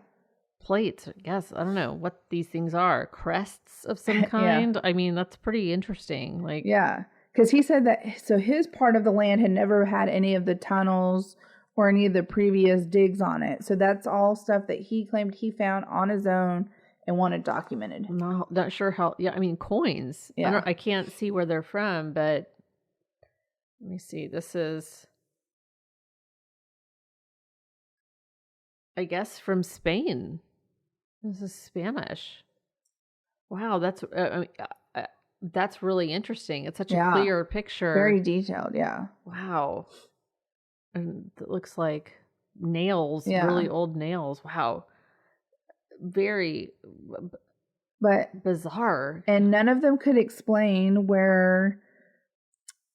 [SPEAKER 2] Plates, I guess. I don't know what these things are. Crests of some kind. Yeah. I mean, that's pretty interesting.
[SPEAKER 1] Yeah. Because he said that, so his part of the land had never had any of the tunnels or any of the previous digs on it. So that's all stuff that he claimed he found on his own and wanted documented.
[SPEAKER 2] I'm not sure how. Yeah, I mean, coins. Yeah. I can't see where they're from, but let me see. This is, I guess, from Spain. This is Spanish. Wow, that's really interesting. It's such a clear picture.
[SPEAKER 1] Very detailed, yeah.
[SPEAKER 2] Wow. And it looks like nails, really old nails. Wow. Very bizarre.
[SPEAKER 1] And none of them could explain where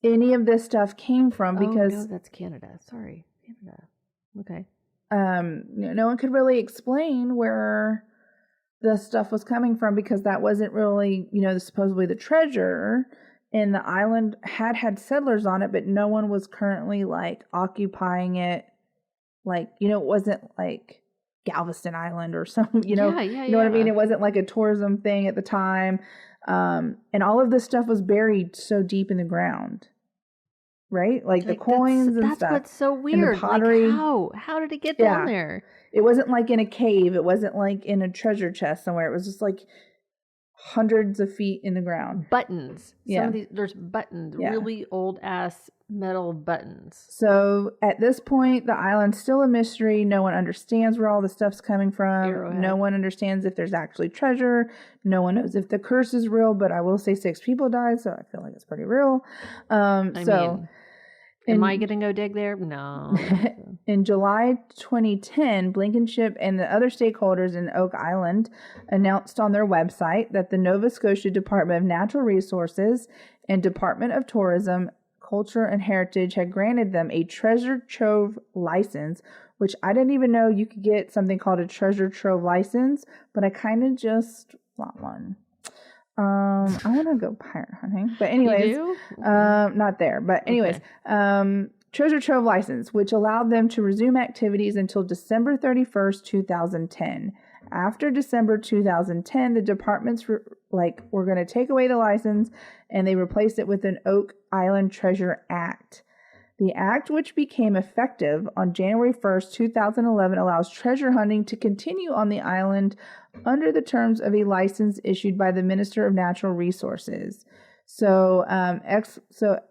[SPEAKER 1] any of this stuff came from because...
[SPEAKER 2] no, that's Canada. Sorry, Canada. Okay.
[SPEAKER 1] No one could really explain where the stuff was coming from because that wasn't really, supposedly the treasure. And the island had settlers on it, but no one was currently occupying it. It wasn't Galveston Island or some, you know what I mean? It wasn't like a tourism thing at the time. And all of this stuff was buried so deep in the ground, right? Like the coins and
[SPEAKER 2] that's
[SPEAKER 1] stuff.
[SPEAKER 2] That's what's so weird.
[SPEAKER 1] And the pottery.
[SPEAKER 2] Like how did it get down there?
[SPEAKER 1] It wasn't like in a cave. It wasn't like in a treasure chest somewhere. It was just like hundreds of feet in the ground.
[SPEAKER 2] Buttons. Some of these, there's buttons, really old ass metal buttons.
[SPEAKER 1] So at this point, the island's still a mystery. No one understands where all the stuff's coming from.
[SPEAKER 2] Arrowhead.
[SPEAKER 1] No one understands if there's actually treasure. No one knows if the curse is real, but I will say 6 people died, so I feel like it's pretty real.
[SPEAKER 2] Am I going to go dig there? No.
[SPEAKER 1] In July 2010, Blankenship and the other stakeholders in Oak Island announced on their website that the Nova Scotia Department of Natural Resources and Department of Tourism, Culture and Heritage had granted them a treasure trove license, which I didn't even know you could get something called a treasure trove license, but I kind of just want one. I want to go pirate hunting, but anyways,
[SPEAKER 2] you do?
[SPEAKER 1] Not there, but anyways, treasure trove license, which allowed them to resume activities until December 31st, 2010. After December 2010, the departments were going to take away the license, and they replaced it with an Oak Island Treasure Act. The act, which became effective on January 1st, 2011, allows treasure hunting to continue on the island under the terms of a license issued by the Minister of Natural Resources. So,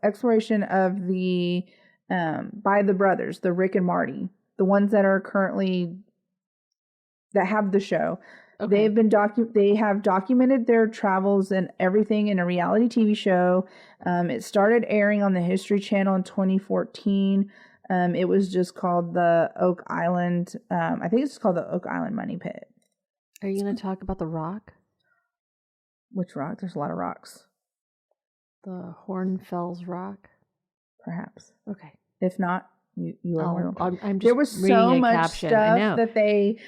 [SPEAKER 1] exploration of the by the brothers, the Rick and Marty, the ones that are currently that have the show. Okay. They have documented their travels and everything in a reality TV show. It started airing on the History Channel in 2014. It was just called the Oak Island. I think it's called the Oak Island Money Pit.
[SPEAKER 2] Are you going to talk about the rock?
[SPEAKER 1] Which rock? There's a lot of rocks.
[SPEAKER 2] The Hornfels Rock?
[SPEAKER 1] Perhaps.
[SPEAKER 2] Okay.
[SPEAKER 1] If not, you are.
[SPEAKER 2] I'm just
[SPEAKER 1] there was so much
[SPEAKER 2] caption.
[SPEAKER 1] stuff that they.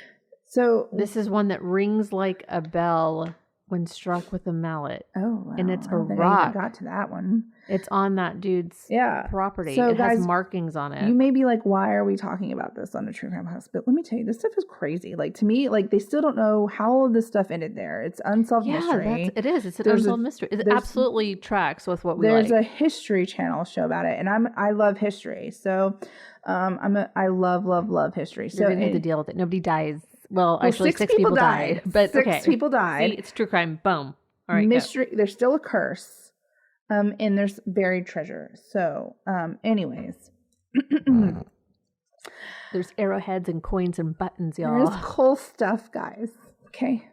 [SPEAKER 1] So
[SPEAKER 2] this is one that rings like a bell when struck with a mallet.
[SPEAKER 1] Oh, wow.
[SPEAKER 2] And it's a rock.
[SPEAKER 1] I even got to that one.
[SPEAKER 2] It's on that dude's property.
[SPEAKER 1] So
[SPEAKER 2] it
[SPEAKER 1] guys,
[SPEAKER 2] has markings on it.
[SPEAKER 1] You may be like, why are we talking about this on a True Crime House? But let me tell you, this stuff is crazy. Like, to me, like, they still don't know how all of this stuff ended there. It's unsolved mystery.
[SPEAKER 2] It is. It's an unsolved mystery. It absolutely tracks with what we
[SPEAKER 1] like. There's a History Channel show about it, and I love history. So I love history. So
[SPEAKER 2] you're gonna have to deal with it. Nobody dies. Well, actually, 6 people died. But
[SPEAKER 1] 6 people died.
[SPEAKER 2] See, it's true crime. Boom. All right.
[SPEAKER 1] Mystery. There's still a curse. And there's buried treasure. So, anyways.
[SPEAKER 2] There's arrowheads and coins and buttons, y'all.
[SPEAKER 1] There's cool stuff, guys. Okay.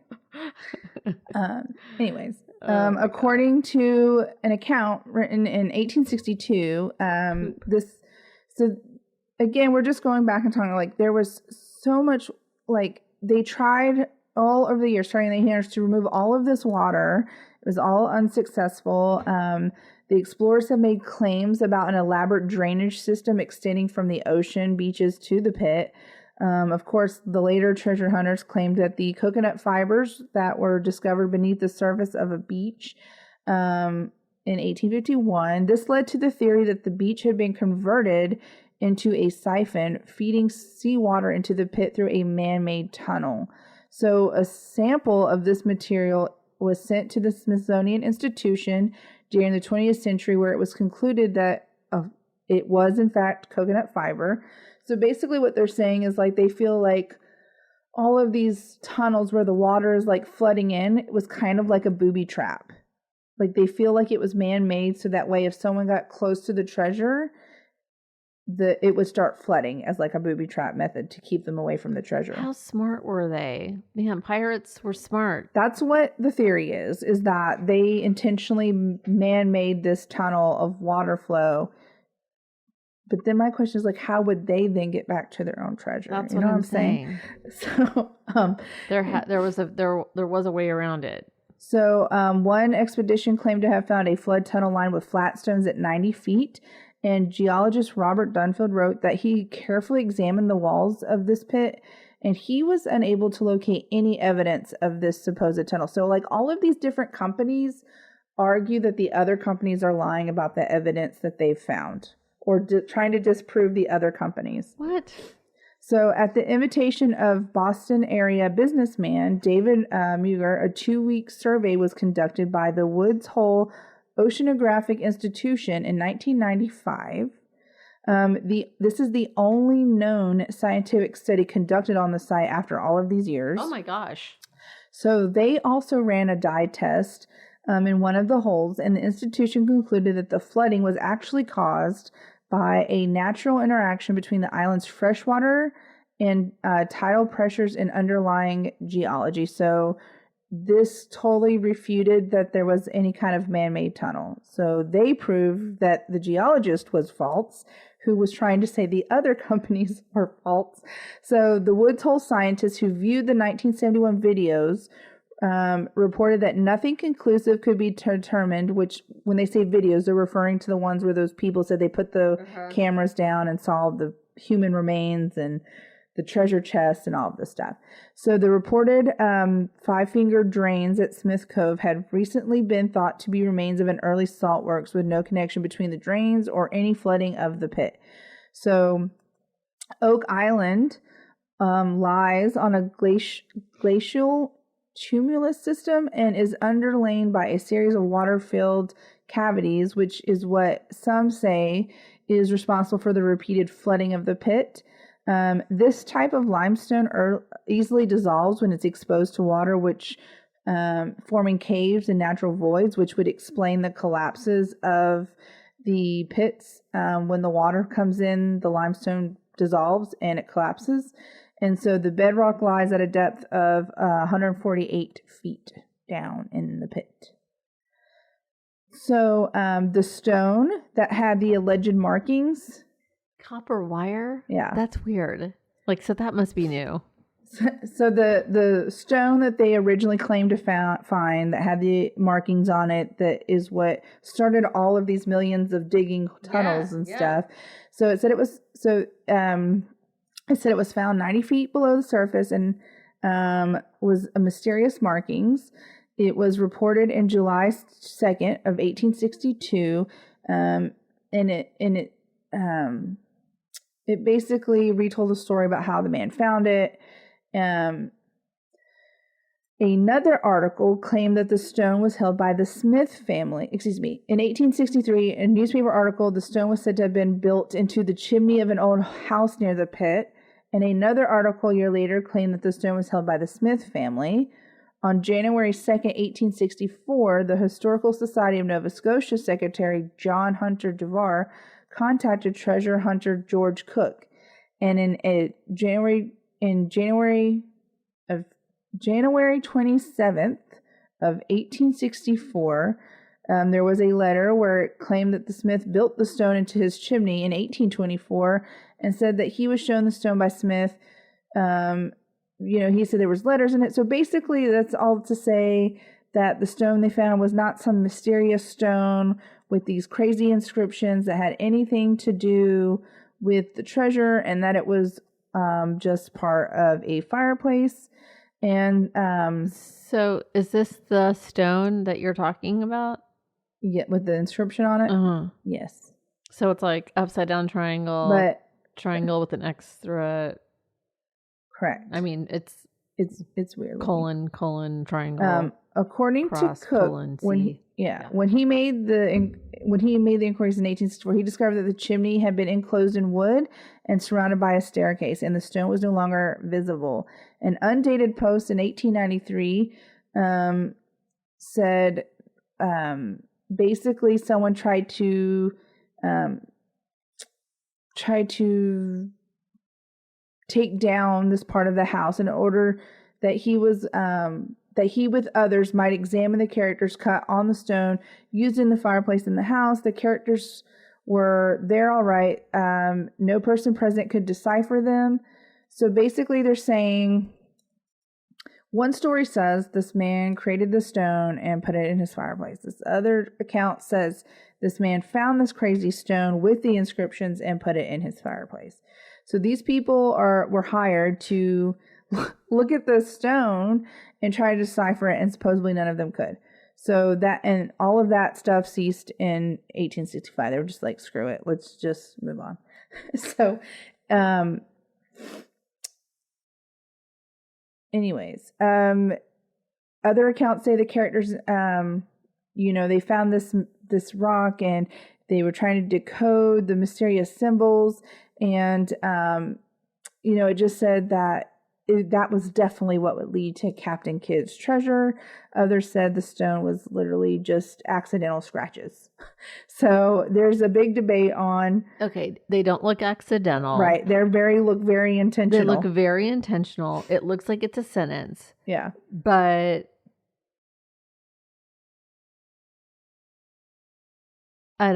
[SPEAKER 1] Anyways. According to an account written in 1862, so again, we're just going back and talking, like, there was so much, like, they tried all over the years, trying the years to remove all of this water. It was all unsuccessful. The explorers have made claims about an elaborate drainage system extending from the ocean beaches to the pit. Of course, the later treasure hunters claimed that the coconut fibers that were discovered beneath the surface of a beach in 1851, this led to the theory that the beach had been converted into a siphon, feeding seawater into the pit through a man-made tunnel. So a sample of this material was sent to the Smithsonian Institution during the 20th century, where it was concluded that it was, in fact, coconut fiber. So basically what they're saying is, like, they feel like all of these tunnels where the water is, like, flooding in, it was kind of like a booby trap. Like, they feel like it was man-made, so that way if someone got close to the treasure, it would start flooding as like a booby trap method to keep them away from the treasure.
[SPEAKER 2] How smart were they? Man, pirates were smart.
[SPEAKER 1] That's what the theory is that they intentionally man-made this tunnel of water flow. But then my question is, like, how would they then get back to their own treasure?
[SPEAKER 2] That's what I'm saying.
[SPEAKER 1] So
[SPEAKER 2] there was a way around it.
[SPEAKER 1] So one expedition claimed to have found a flood tunnel lined with flat stones at 90 feet. And geologist Robert Dunfield wrote that he carefully examined the walls of this pit, and he was unable to locate any evidence of this supposed tunnel. So, like, all of these different companies argue that the other companies are lying about the evidence that they've found, or trying to disprove the other companies.
[SPEAKER 2] What?
[SPEAKER 1] So at the invitation of Boston area businessman David Muger, a 2-week survey was conducted by the Woods Hole Oceanographic Institution in 1995. This is the only known scientific study conducted on the site after all of these years.
[SPEAKER 2] Oh my gosh.
[SPEAKER 1] So they also ran a dye test in one of the holes, and the institution concluded that the flooding was actually caused by a natural interaction between the island's freshwater and tidal pressures and underlying geology. So this totally refuted that there was any kind of man-made tunnel. So they proved that the geologist was false, who was trying to say the other companies are false. So the Woods Hole scientists who viewed the 1971 videos reported that nothing conclusive could be determined, which when they say videos, they're referring to the ones where those people said they put the cameras down and saw the human remains and the treasure chest and all of this stuff. So the reported 5-finger drains at Smith Cove had recently been thought to be remains of an early salt works with no connection between the drains or any flooding of the pit. So Oak Island lies on a glacial tumulus system and is underlain by a series of water-filled cavities, which is what some say is responsible for the repeated flooding of the pit. This type of limestone easily dissolves when it's exposed to water, which forming caves and natural voids, which would explain the collapses of the pits. When the water comes in, the limestone dissolves and it collapses. And so the bedrock lies at a depth of 148 feet down in the pit. So the stone that had the alleged markings.
[SPEAKER 2] Copper wire?
[SPEAKER 1] Yeah.
[SPEAKER 2] That's weird. Like, so that must be new.
[SPEAKER 1] So the stone that they originally claimed to find that had the markings on it, that is what started all of these millions of digging tunnels and stuff. So it said it was found 90 feet below the surface and was a mysterious markings. It was reported in July 2nd of 1862, and it basically retold a story about how the man found it. Another article claimed that the stone was held by the Smith family. In 1863, a newspaper article, the stone was said to have been built into the chimney of an old house near the pit. And another article a year later claimed that the stone was held by the Smith family. On January 2nd, 1864, the Historical Society of Nova Scotia Secretary John Hunter Devar contacted treasure hunter George Cook. And in January 27th of 1864, there was a letter where it claimed that the Smith built the stone into his chimney in 1824 and said that he was shown the stone by Smith. He said there was letters in it. So basically that's all to say that the stone they found was not some mysterious stone with these crazy inscriptions that had anything to do with the treasure, and that it was just part of a fireplace. And
[SPEAKER 2] so is this the stone that you're talking about?
[SPEAKER 1] Yeah, with the inscription on it?
[SPEAKER 2] Uh-huh.
[SPEAKER 1] Yes.
[SPEAKER 2] So it's like upside down triangle, triangle with an X through it.
[SPEAKER 1] Correct.
[SPEAKER 2] I mean, it's
[SPEAKER 1] weird.
[SPEAKER 2] colon, triangle.
[SPEAKER 1] According
[SPEAKER 2] cross,
[SPEAKER 1] to Cook,
[SPEAKER 2] colon,
[SPEAKER 1] when he made the inquiries in 1864, he discovered that the chimney had been enclosed in wood and surrounded by a staircase, and the stone was no longer visible. An undated post in 1893 said basically someone tried to take down this part of the house in order that he with others might examine the characters cut on the stone used in the fireplace in the house. The characters were there all right. No person present could decipher them. So basically they're saying, one story says this man created the stone and put it in his fireplace. This other account says this man found this crazy stone with the inscriptions and put it in his fireplace. So these people were hired to look at the stone and try to decipher it, and supposedly none of them could. So that, and all of that stuff ceased in 1865. They were just like, screw it, let's just move on. So anyways, other accounts say the characters, they found this rock and they were trying to decode the mysterious symbols, and it just said that that was definitely what would lead to Captain Kidd's treasure. Others said the stone was literally just accidental scratches. So there's a big debate on.
[SPEAKER 2] Okay, they don't look accidental.
[SPEAKER 1] Right. They look very intentional.
[SPEAKER 2] They look very intentional. It looks like it's a sentence.
[SPEAKER 1] Yeah.
[SPEAKER 2] But I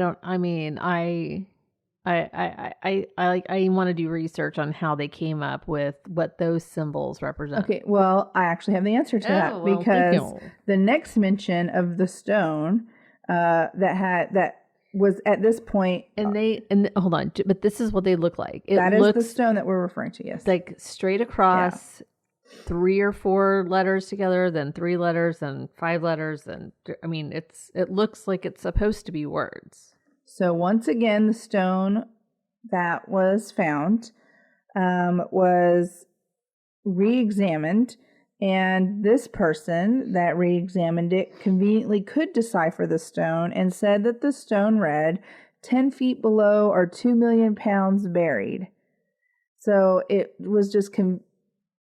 [SPEAKER 2] want to do research on how they came up with what those symbols represent.
[SPEAKER 1] Okay, well, I actually have the answer to that, because the next mention of the stone that was at this point,
[SPEAKER 2] hold on, but this is what they look like.
[SPEAKER 1] That is the stone that we're referring to. Yes,
[SPEAKER 2] like straight across, 3 or 4 letters together, then 3 letters, then 5 letters, and it looks like it's supposed to be words.
[SPEAKER 1] So once again, the stone that was found was re-examined, and this person that re-examined it conveniently could decipher the stone and said that the stone read 10 feet below are 2 million pounds buried. So it was just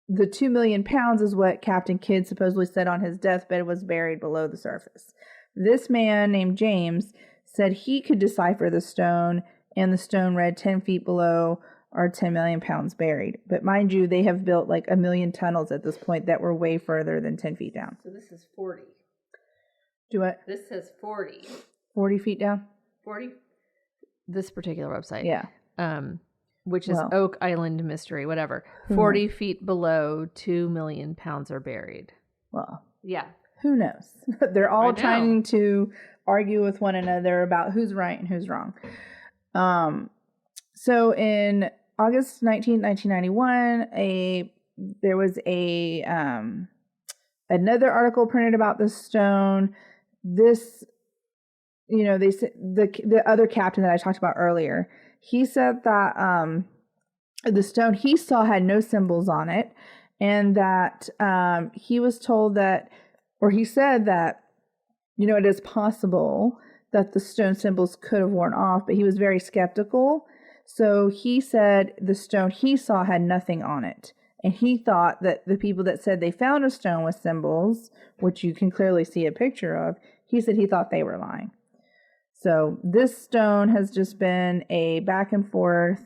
[SPEAKER 1] the 2 million pounds is what Captain Kidd supposedly said on his deathbed was buried below the surface. This man named James said he could decipher the stone, and the stone read 10 feet below are 10 million pounds buried. But mind you, they have built like 1 million tunnels at this point that were way further than 10 feet down.
[SPEAKER 2] So this is 40.
[SPEAKER 1] Do what?
[SPEAKER 2] This says 40.
[SPEAKER 1] 40 feet down?
[SPEAKER 2] 40? This particular website.
[SPEAKER 1] Yeah.
[SPEAKER 2] Which is Oak Island Mystery, whatever. 40 feet below 2 million pounds are buried.
[SPEAKER 1] Well.
[SPEAKER 2] Yeah.
[SPEAKER 1] Who knows? They're all trying to argue with one another about who's right and who's wrong. So in August 1991, there was another article printed about the stone. This, they said the other captain that I talked about earlier, he said that the stone he saw had no symbols on it, and that he was told that, or he said that, it is possible that the stone symbols could have worn off, but he was very skeptical. So he said the stone he saw had nothing on it. And he thought that the people that said they found a stone with symbols, which you can clearly see a picture of, he said he thought they were lying. So this stone has just been a back and forth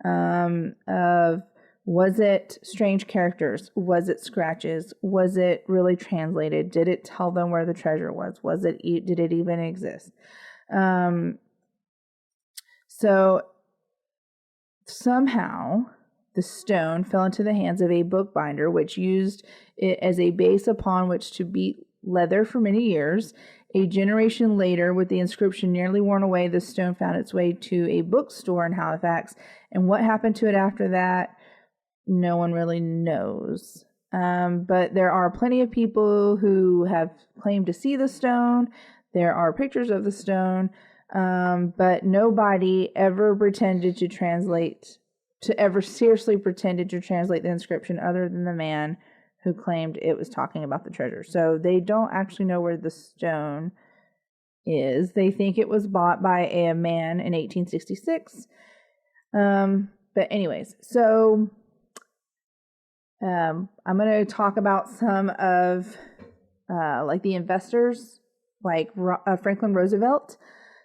[SPEAKER 1] of, was it strange characters? Was it scratches? Was it really translated? Did it tell them where the treasure was? Did it even exist? So somehow the stone fell into the hands of a bookbinder, which used it as a base upon which to beat leather for many years. A generation later, with the inscription nearly worn away, the stone found its way to a bookstore in Halifax. And what happened to it after that, no one really knows. But there are plenty of people who have claimed to see the stone. There are pictures of the stone. But nobody ever seriously pretended to translate the inscription other than the man who claimed it was talking about the treasure. So they don't actually know where the stone is. They think it was bought by a man in 1866. But anyways, so I'm going to talk about some of like the investors, like Franklin Roosevelt.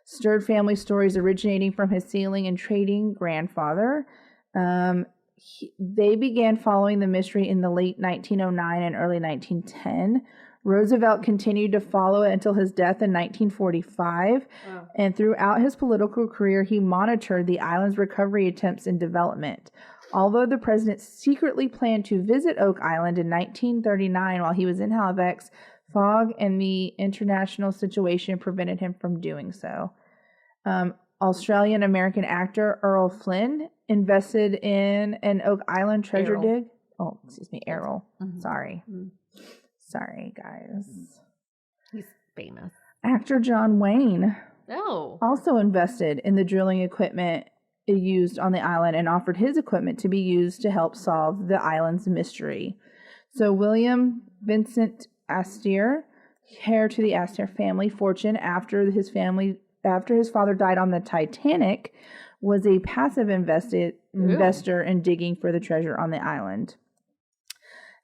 [SPEAKER 1] Stirred family stories originating from his sailing and trading grandfather. They began following the mystery in the late 1909 and early 1910. Roosevelt continued to follow it until his death in 1945. Wow. And throughout his political career, he monitored the island's recovery attempts and development. Although the president secretly planned to visit Oak Island in 1939 while he was in Halifax, fog and the international situation prevented him from doing so. Australian-American actor Errol Flynn invested in an Oak Island treasure dig. Oh, excuse me, Errol. Mm-hmm. Sorry. Mm-hmm. Sorry, guys.
[SPEAKER 2] He's famous.
[SPEAKER 1] Actor John Wayne
[SPEAKER 2] also
[SPEAKER 1] invested in the drilling equipment used on the island and offered his equipment to be used to help solve the island's mystery. So William Vincent Astor, heir to the Astor family fortune after his father died on the Titanic, was a passive investor in digging for the treasure on the island.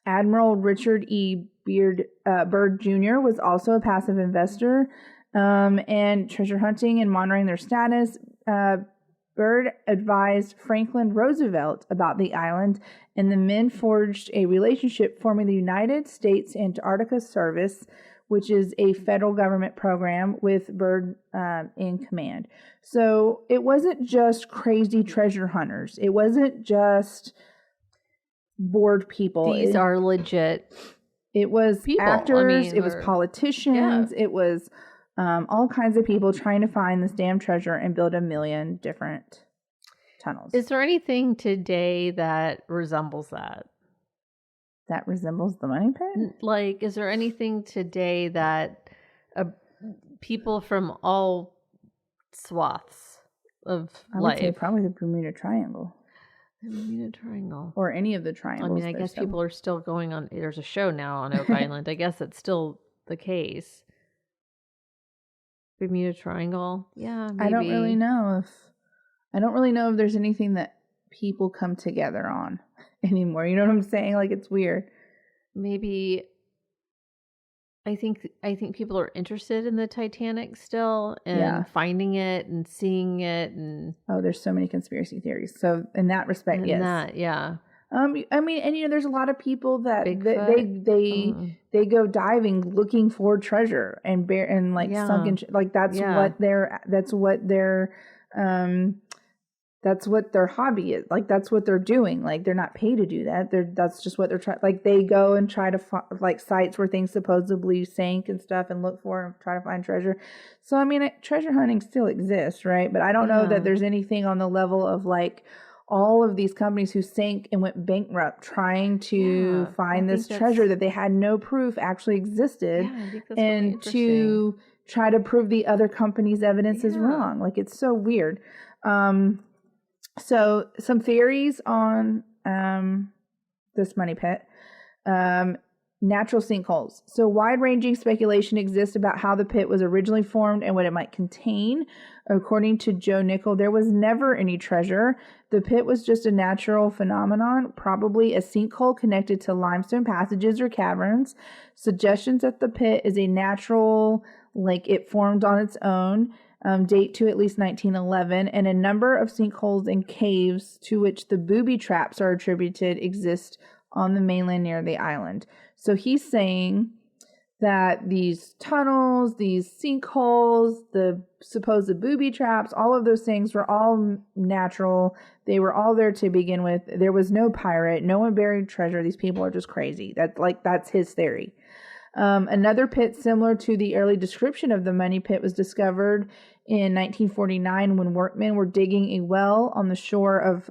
[SPEAKER 1] Admiral Richard E. Byrd Jr. was also a passive investor and treasure hunting and monitoring their status. Byrd advised Franklin Roosevelt about the island, and the men forged a relationship forming the United States Antarctica Service, which is a federal government program with Byrd in command. So it wasn't just crazy treasure hunters. It wasn't just bored people.
[SPEAKER 2] These are legit.
[SPEAKER 1] It was
[SPEAKER 2] people.
[SPEAKER 1] Actors. It was politicians. Yeah. It was all kinds of people trying to find this damn treasure and build 1 million different tunnels.
[SPEAKER 2] Is there anything today that resembles that?
[SPEAKER 1] That resembles the money pit?
[SPEAKER 2] Like, is there anything today that people from all swaths of life?
[SPEAKER 1] I would say probably the Bermuda Triangle.
[SPEAKER 2] The Bermuda Triangle.
[SPEAKER 1] Or any of the triangles.
[SPEAKER 2] I mean, I guess people are still going on. There's a show now on Oak Island. I guess it's still the case. Bermuda Triangle. Yeah, maybe.
[SPEAKER 1] I don't really know if there's anything that people come together on anymore. You know what I'm saying? Like, it's weird.
[SPEAKER 2] Maybe I think people are interested in the Titanic still and finding it and seeing it, and
[SPEAKER 1] there's so many conspiracy theories. So in that respect, yes. I mean, and there's a lot of people that they go diving looking for treasure and sunken, like that's what their hobby is. Like, that's what they're doing. Like, they're not paid to do that. That's just what they're trying. Like, they go and try to find sites where things supposedly sank and stuff, and look for and try to find treasure. So I mean, treasure hunting still exists, right? But I don't know that there's anything on the level of like all of these companies who sank and went bankrupt trying to find this treasure that they had no proof actually existed, and to try to prove the other company's evidence is wrong. Like, it's so weird. So some theories on this money pit. Natural sinkholes. So wide-ranging speculation exists about how the pit was originally formed and what it might contain. According to Joe Nickel, there was never any treasure. The pit was just a natural phenomenon, probably a sinkhole connected to limestone passages or caverns. Suggestions that the pit is a natural, like it formed on its own, date to at least 1911, and a number of sinkholes and caves to which the booby traps are attributed exist on the mainland near the island. So he's saying that these tunnels, these sinkholes, the supposed booby traps, all of those things were all natural. They were all there to begin with. There was no pirate, no one buried treasure. These people are just crazy. That's his theory. Another pit similar to the early description of the money pit was discovered in 1949 when workmen were digging a well on the shore of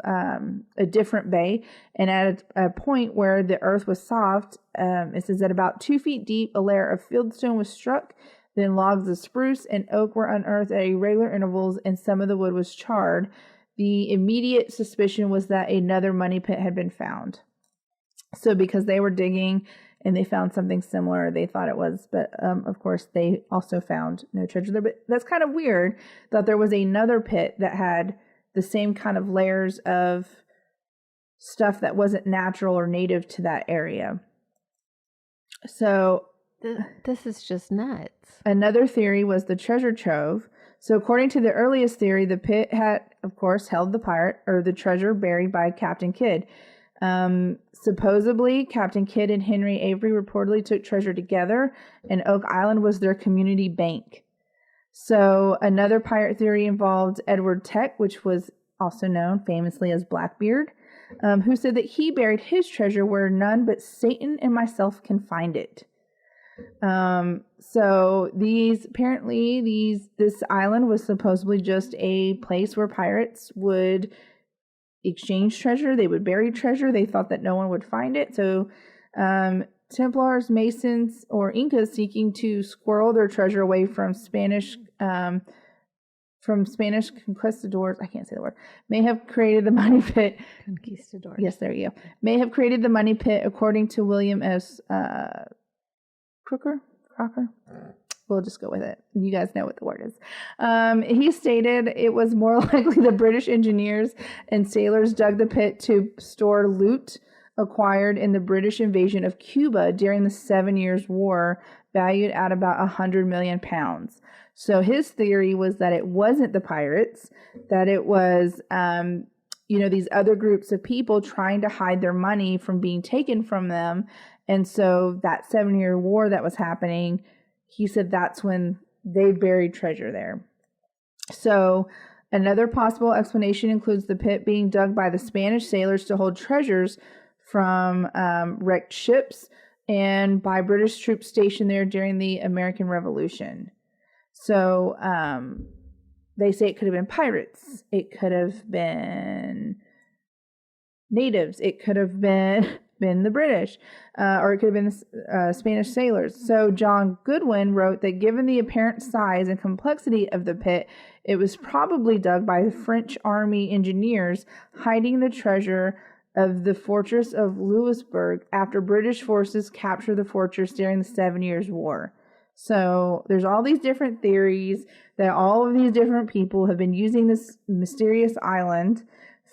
[SPEAKER 1] a different bay, and at a point where the earth was soft, it says that about 2 feet deep, a layer of fieldstone was struck, then logs of spruce and oak were unearthed at irregular intervals, and some of the wood was charred. The immediate suspicion was that another money pit had been found. So because they were digging and they found something similar, they thought it was. But, of course, they also found no treasure there. But that's kind of weird that there was another pit that had the same kind of layers of stuff that wasn't natural or native to that area. So
[SPEAKER 2] this is just nuts.
[SPEAKER 1] Another theory was the treasure trove. So according to the earliest theory, the pit had, of course, held the treasure buried by Captain Kidd. Supposedly, Captain Kidd and Henry Avery reportedly took treasure together, and Oak Island was their community bank. So another pirate theory involved Edward Teck, which was also known famously as Blackbeard, who said that he buried his treasure where none but Satan and myself can find it. So this island was supposedly just a place where pirates would exchange treasure. They would bury treasure. They thought that no one would find it. So Templars, Masons, or Incas seeking to squirrel their treasure away from Spanish from Spanish conquistadors, I can't say the word, may have created the money pit.
[SPEAKER 2] Conquistadors.
[SPEAKER 1] Yes, there you go. May have created the money pit, according to William S. Crocker? We'll just go with it. You guys know what the word is. He stated it was more likely the British engineers and sailors dug the pit to store loot acquired in the British invasion of Cuba during the 7 Years' War, valued at about 100 million pounds. So his theory was that it wasn't the pirates, that it was, these other groups of people trying to hide their money from being taken from them. And so that 7 Year War that was happening, he said that's when they buried treasure there. So another possible explanation includes the pit being dug by the Spanish sailors to hold treasures from wrecked ships and by British troops stationed there during the American Revolution. So they say it could have been pirates. It could have been natives. It could have been the British, or it could have been the Spanish sailors. So John Goodwin wrote that given the apparent size and complexity of the pit, it was probably dug by the French army engineers hiding the treasure of the fortress of Louisbourg after British forces captured the fortress during the 7 Years' War. So there's all these different theories that all of these different people have been using this mysterious island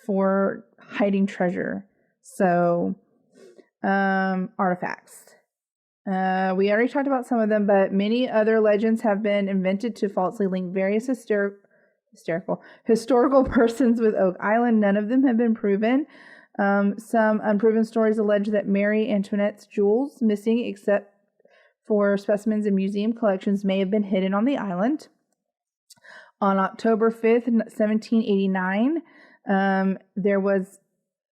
[SPEAKER 1] for hiding treasure. So artifacts. We already talked about some of them, but many other legends have been invented to falsely link various historical persons with Oak Island. None of them have been proven. Some unproven stories allege that Marie Antoinette's jewels, missing except for specimens in museum collections, may have been hidden on the island. On October 5th, 1789, there was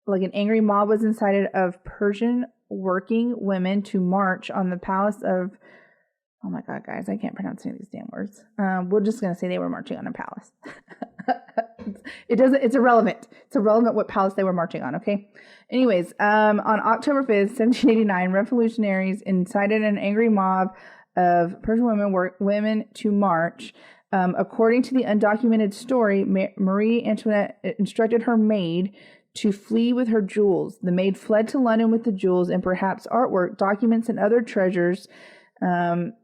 [SPEAKER 1] an angry mob was incited of Persian working women to march on the palace of, oh my God, guys, I can't pronounce any of these damn words. We're just going to say they were marching on a palace. It's irrelevant. It's irrelevant what palace they were marching on, okay? Anyways, on October 5th, 1789, revolutionaries incited an angry mob of Persian women to march. According to the undocumented story, Marie Antoinette instructed her maid to flee with her jewels. The maid fled to London with the jewels and perhaps artwork, documents, and other treasures. It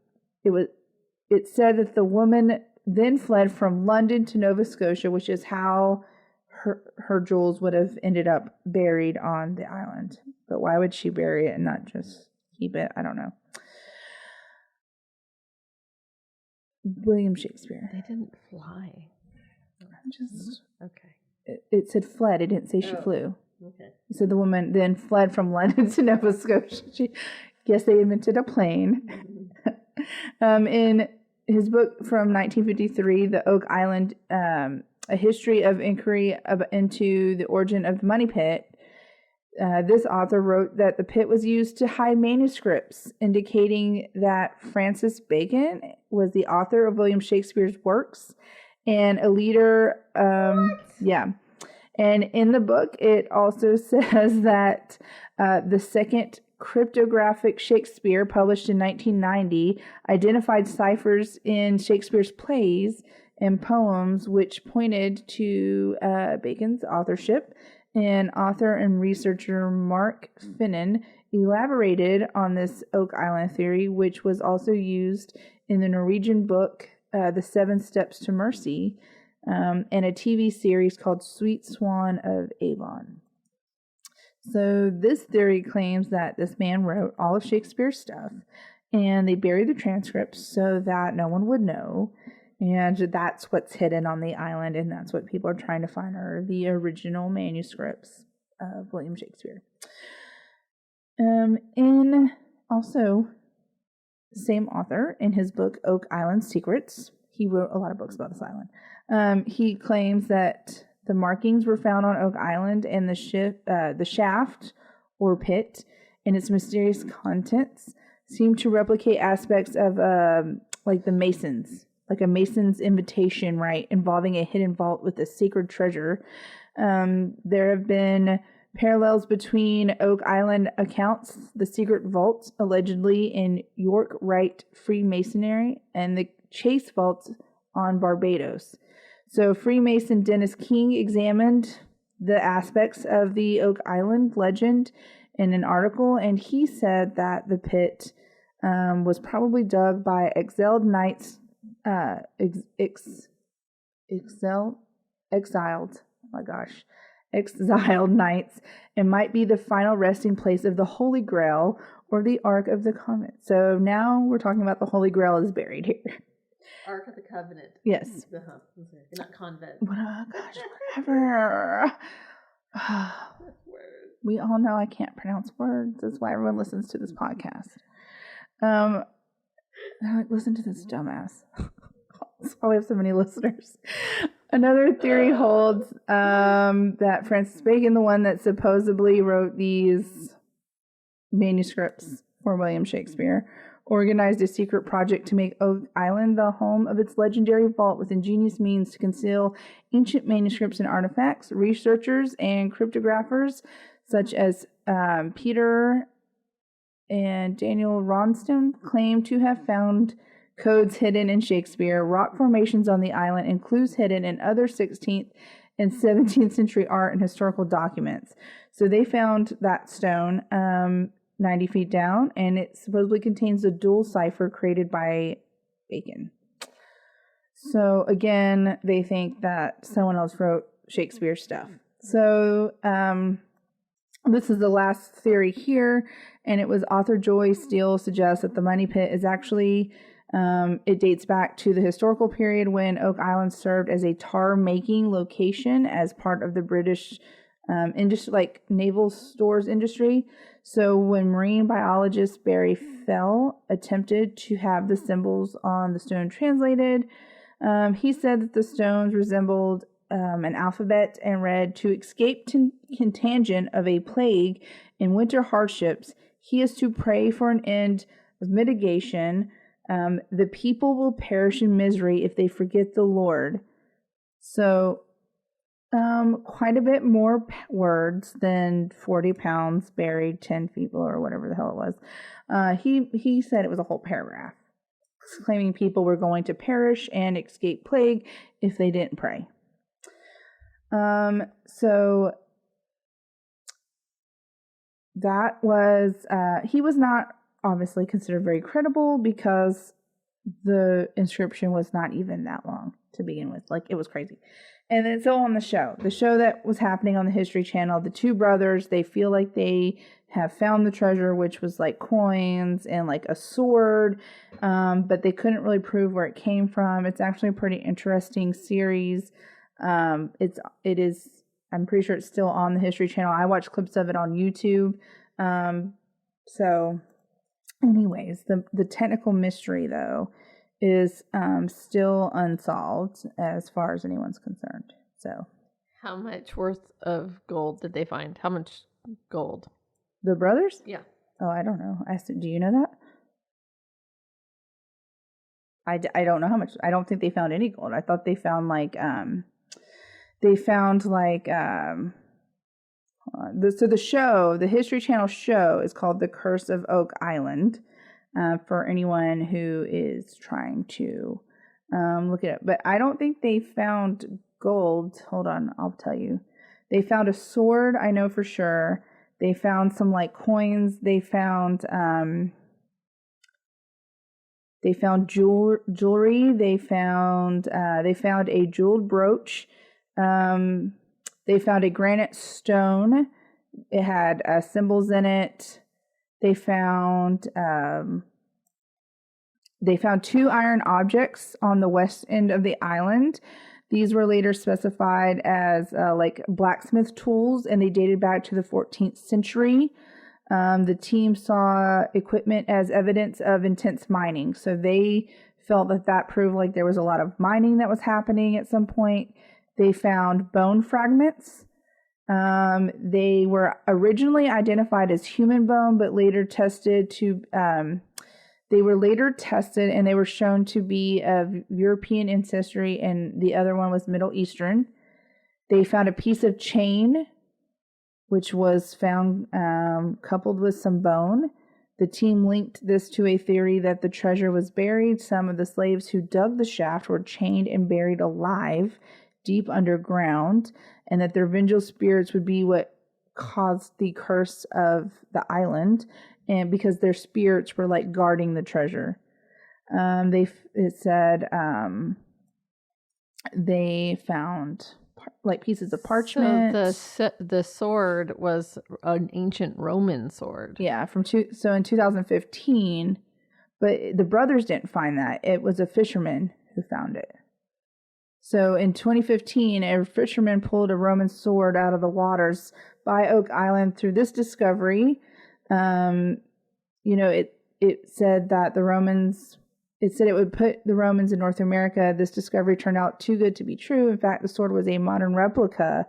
[SPEAKER 1] said that the woman then fled from London to Nova Scotia, which is how her jewels would have ended up buried on the island. But why would she bury it and not just keep it? I don't know. William Shakespeare.
[SPEAKER 2] They didn't fly. Okay.
[SPEAKER 1] It said fled. It didn't say she flew.
[SPEAKER 2] Okay.
[SPEAKER 1] It said the woman then fled from London to Nova Scotia. Guess they invented a plane. In his book from 1953, The Oak Island, A History of Inquiry into the Origin of the Money Pit, this author wrote that the pit was used to hide manuscripts, indicating that Francis Bacon was the author of William Shakespeare's works and a leader. Yeah. And in the book, it also says that the second cryptographic Shakespeare, published in 1990, identified ciphers in Shakespeare's plays and poems which pointed to Bacon's authorship. And author and researcher Mark Finnan elaborated on this Oak Island theory, which was also used in the Norwegian book The 7 Steps to Mercy, and a TV series called Sweet Swan of Avon. So this theory claims that this man wrote all of Shakespeare's stuff, and they buried the transcripts so that no one would know. And that's what's hidden on the island, and that's what people are trying to find are the original manuscripts of William Shakespeare. And also, same author, in his book Oak Island Secrets, he wrote a lot of books about this island. He claims that the markings were found on Oak Island, and the shaft or pit and its mysterious contents seem to replicate aspects of like the Masons. Like a Mason's invitation, right, involving a hidden vault with a sacred treasure. There have been parallels between Oak Island accounts, the secret vaults allegedly in York Rite Freemasonry, and the Chase vaults on Barbados. So Freemason Dennis King examined the aspects of the Oak Island legend in an article, and he said that the pit was probably dug by exiled knights, exiled knights, and might be the final resting place of the Holy Grail or the Ark of the Covenant. So now we're talking about the Holy Grail is buried here.
[SPEAKER 2] Ark of the Covenant.
[SPEAKER 1] Yes.
[SPEAKER 2] Not convent.
[SPEAKER 1] Oh, gosh, whatever. We all know I can't pronounce words. That's why everyone listens to this podcast. They're like, listen to this dumbass. That's why we have so many listeners. Another theory holds that Francis Bacon, the one that supposedly wrote these manuscripts for William Shakespeare, organized a secret project to make Oak Island the home of its legendary vault with ingenious means to conceal ancient manuscripts and artifacts. Researchers and cryptographers such as Peter and Daniel Ronstone claim to have found codes hidden in Shakespeare, rock formations on the island, and clues hidden in other 16th and 17th century art and historical documents. So they found that stone 90 feet down, and it supposedly contains a dual cipher created by Bacon. So again, they think that someone else wrote Shakespeare stuff. So this is the last theory here, and it was author Joy Steele suggests that the Money Pit is actually it dates back to the historical period when Oak Island served as a tar-making location as part of the British industry, like naval stores industry. So when marine biologist Barry Fell attempted to have the symbols on the stone translated, he said that the stones resembled an alphabet and read, "To escape contagion of a plague and winter hardships, he is to pray for an end of mitigation. The people will perish in misery if they forget the Lord." So quite a bit more words than 40 pounds buried 10 feet below, or whatever the hell it was. He said it was a whole paragraph claiming people were going to perish and escape plague if they didn't pray. So that was, he was not obviously considered very credible because the inscription was not even that long to begin with. Like, it was crazy. And then so on the show that was happening on the History Channel, the two brothers, they feel like they have found the treasure, which was like coins and like a sword, but they couldn't really prove where it came from. It's actually a pretty interesting series. It is, I'm pretty sure it's still on the History Channel. I watched clips of it on YouTube. So anyways, the technical mystery though is still unsolved as far as anyone's concerned. So
[SPEAKER 2] how much worth of gold did they find? How much gold?
[SPEAKER 1] The brothers?
[SPEAKER 2] Yeah.
[SPEAKER 1] Oh, I don't know. Do you know that? I don't know how much. I don't think they found any gold. I thought they found the History Channel show is called The Curse of Oak Island, for anyone who is trying to look it up. But I don't think they found gold. Hold on, I'll tell you. They found a sword, I know for sure. They found some like coins. They found jewelry. They found a jeweled brooch. They found a granite stone. It had symbols in it. They found 2 iron objects on the west end of the island. These were later specified as like blacksmith tools, and they dated back to the 14th century. The team saw equipment as evidence of intense mining. So they felt that proved like there was a lot of mining that was happening at some point. They found bone fragments. They were originally identified as human bone, but later tested and they were shown to be of European ancestry, and the other one was Middle Eastern. They found a piece of chain, which was found coupled with some bone. The team linked this to a theory that the treasure was buried. Some of the slaves who dug the shaft were chained and buried alive deep underground, and that their vengeful spirits would be what caused the curse of the island, and because their spirits were like guarding the treasure. It said they found like pieces of parchment.
[SPEAKER 2] So the sword was an ancient Roman sword.
[SPEAKER 1] Yeah, in 2015, but the brothers didn't find that. It was a fisherman who found it. So in 2015, a fisherman pulled a Roman sword out of the waters by Oak Island. Through this discovery, it said that it would put the Romans in North America. This discovery turned out too good to be true. In fact, the sword was a modern replica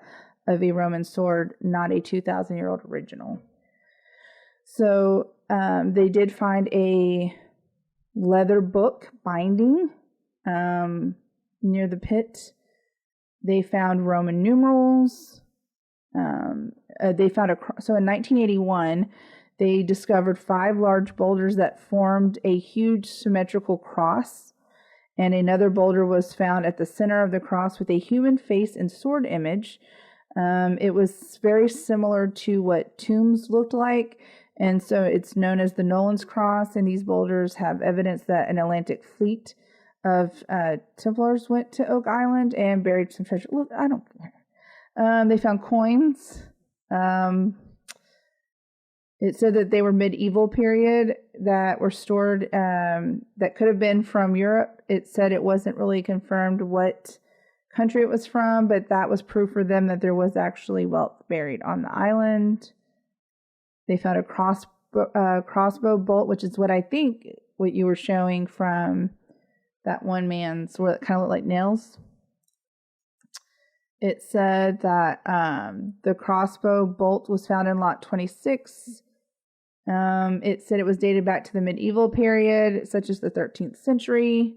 [SPEAKER 1] of a Roman sword, not a 2,000-year-old original. So they did find a leather book binding near the pit. They found Roman numerals. They found so in 1981, they discovered 5 large boulders that formed a huge symmetrical cross, and another boulder was found at the center of the cross with a human face and sword image. It was very similar to what tombs looked like, and so it's known as the Nolan's Cross, and these boulders have evidence that an Atlantic fleet of Templars went to Oak Island and buried some treasure. Look, I don't care. They found coins. It said that they were medieval period that were stored, that could have been from Europe. It said it wasn't really confirmed what country it was from, but that was proof for them that there was actually wealth buried on the island. They found a crossbow bolt, which is what I think what you were showing from that one man's, where it kind of looked like nails. It said that the crossbow bolt was found in lot 26. It said it was dated back to the medieval period, such as the 13th century.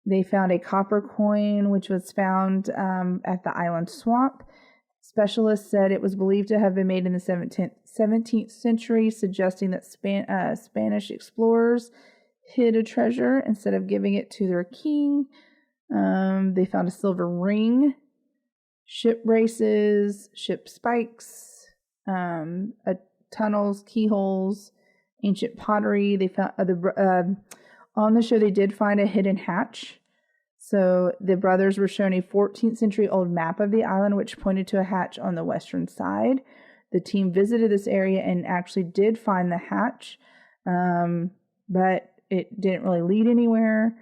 [SPEAKER 1] They found a copper coin, which was found at the island swamp. Specialists said it was believed to have been made in the 17th century, suggesting that Spanish explorers hid a treasure instead of giving it to their king. They found a silver ring, ship braces, ship spikes, tunnels, keyholes, ancient pottery. They found on the show they did find a hidden hatch. So the brothers were shown a 14th century old map of the island, which pointed to a hatch on the western side. The team visited this area and actually did find the hatch, but it didn't really lead anywhere.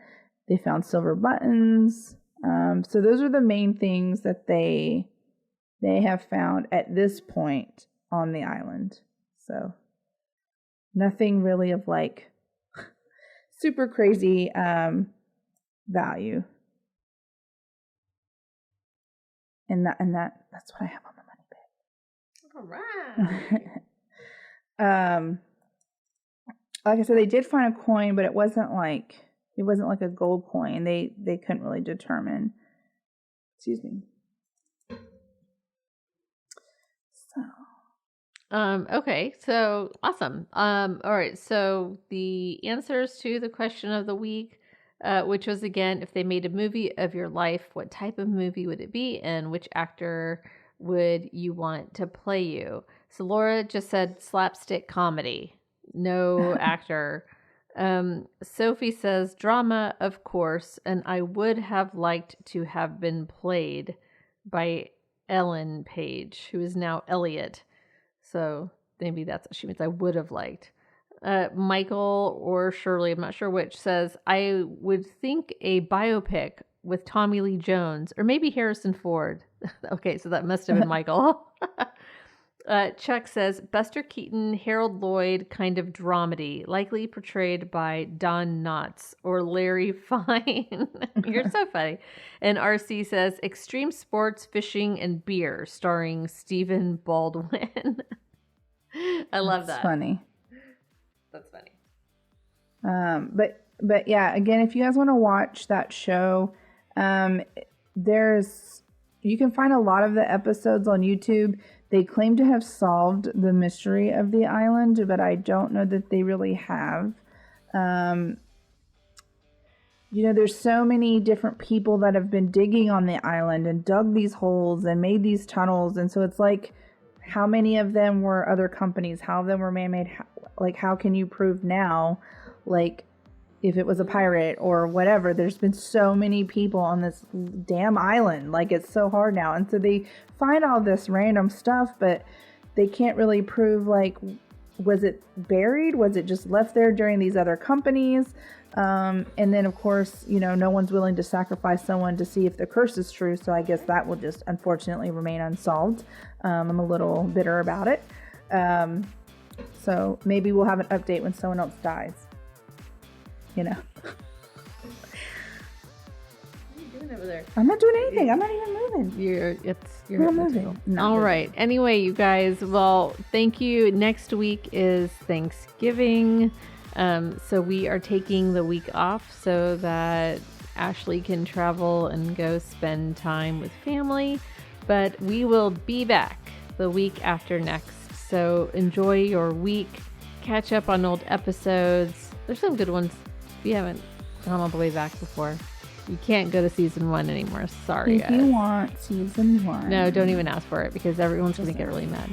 [SPEAKER 1] They found silver buttons. So those are the main things that they have found at this point on the island. So nothing really of like super crazy value. And that's what I have on the money bag.
[SPEAKER 2] All right.
[SPEAKER 1] Like I said, they did find a coin, but it wasn't like a gold coin. They couldn't really determine. Excuse me.
[SPEAKER 2] Okay, so awesome. All right, so the answers to the question of the week, which was again, if they made a movie of your life, what type of movie would it be, and which actor would you want to play you? So Laura just said slapstick comedy, no actor. Sophie says drama, of course, and I would have liked to have been played by Ellen Page, who is now Elliot. So maybe that's what she means. I would have liked. Michael or Shirley, I'm not sure which, says I would think a biopic with Tommy Lee Jones or maybe Harrison Ford. Okay, so that must have been Michael. Chuck says Buster Keaton, Harold Lloyd kind of dramedy, likely portrayed by Don Knotts or Larry Fine. You're so funny. And RC says extreme sports, fishing, and beer, starring Stephen Baldwin. I love that.
[SPEAKER 1] Funny.
[SPEAKER 2] That's funny.
[SPEAKER 1] But yeah, again, if you guys want to watch that show, you can find a lot of the episodes on YouTube. They claim to have solved the mystery of the island, but I don't know that they really have. There's so many different people that have been digging on the island and dug these holes and made these tunnels. And so it's like, how many of them were other companies? How of them were man-made? How can you prove now, like, if it was a pirate or whatever? There's been so many people on this damn island. Like, it's so hard now. And so they find all this random stuff, but they can't really prove, like, was it buried? Was it just left there during these other companies? And then, of course, no one's willing to sacrifice someone to see if the curse is true. So I guess that will just unfortunately remain unsolved. I'm a little bitter about it. So maybe we'll have an update when someone else dies.
[SPEAKER 2] What are you doing over there?
[SPEAKER 1] I'm not doing anything. I'm not even moving.
[SPEAKER 2] You're
[SPEAKER 1] not moving.
[SPEAKER 2] All right. Anyway, you guys, well, thank you. Next week is Thanksgiving. So we are taking the week off so that Ashley can travel and go spend time with family. But we will be back the week after next. So enjoy your week. Catch up on old episodes. There's some good ones. If you haven't gone all the way back before, you can't go to season 1 anymore. Sorry,
[SPEAKER 1] guys. If you want season 1.
[SPEAKER 2] No, don't even ask for it because everyone's going to get really mad.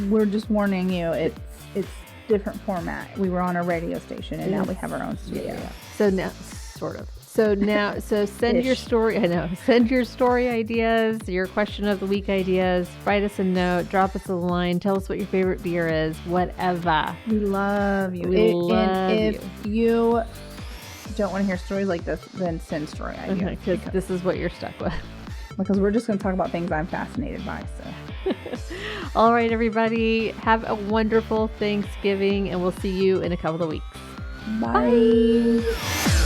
[SPEAKER 1] We're just warning you. It's different format. We were on a radio station and now we have our own studio.
[SPEAKER 2] Yeah. So now, sort of. So send your story. I know. Send your story ideas, your question of the week ideas. Write us a note. Drop us a line. Tell us what your favorite beer is. Whatever.
[SPEAKER 1] We love you. And if you don't want to hear stories like this, then send story ideas.
[SPEAKER 2] Because this is what you're stuck with.
[SPEAKER 1] Because we're just going to talk about things I'm fascinated by. So.
[SPEAKER 2] All right, everybody. Have a wonderful Thanksgiving, and we'll see you in a couple of weeks.
[SPEAKER 1] Bye.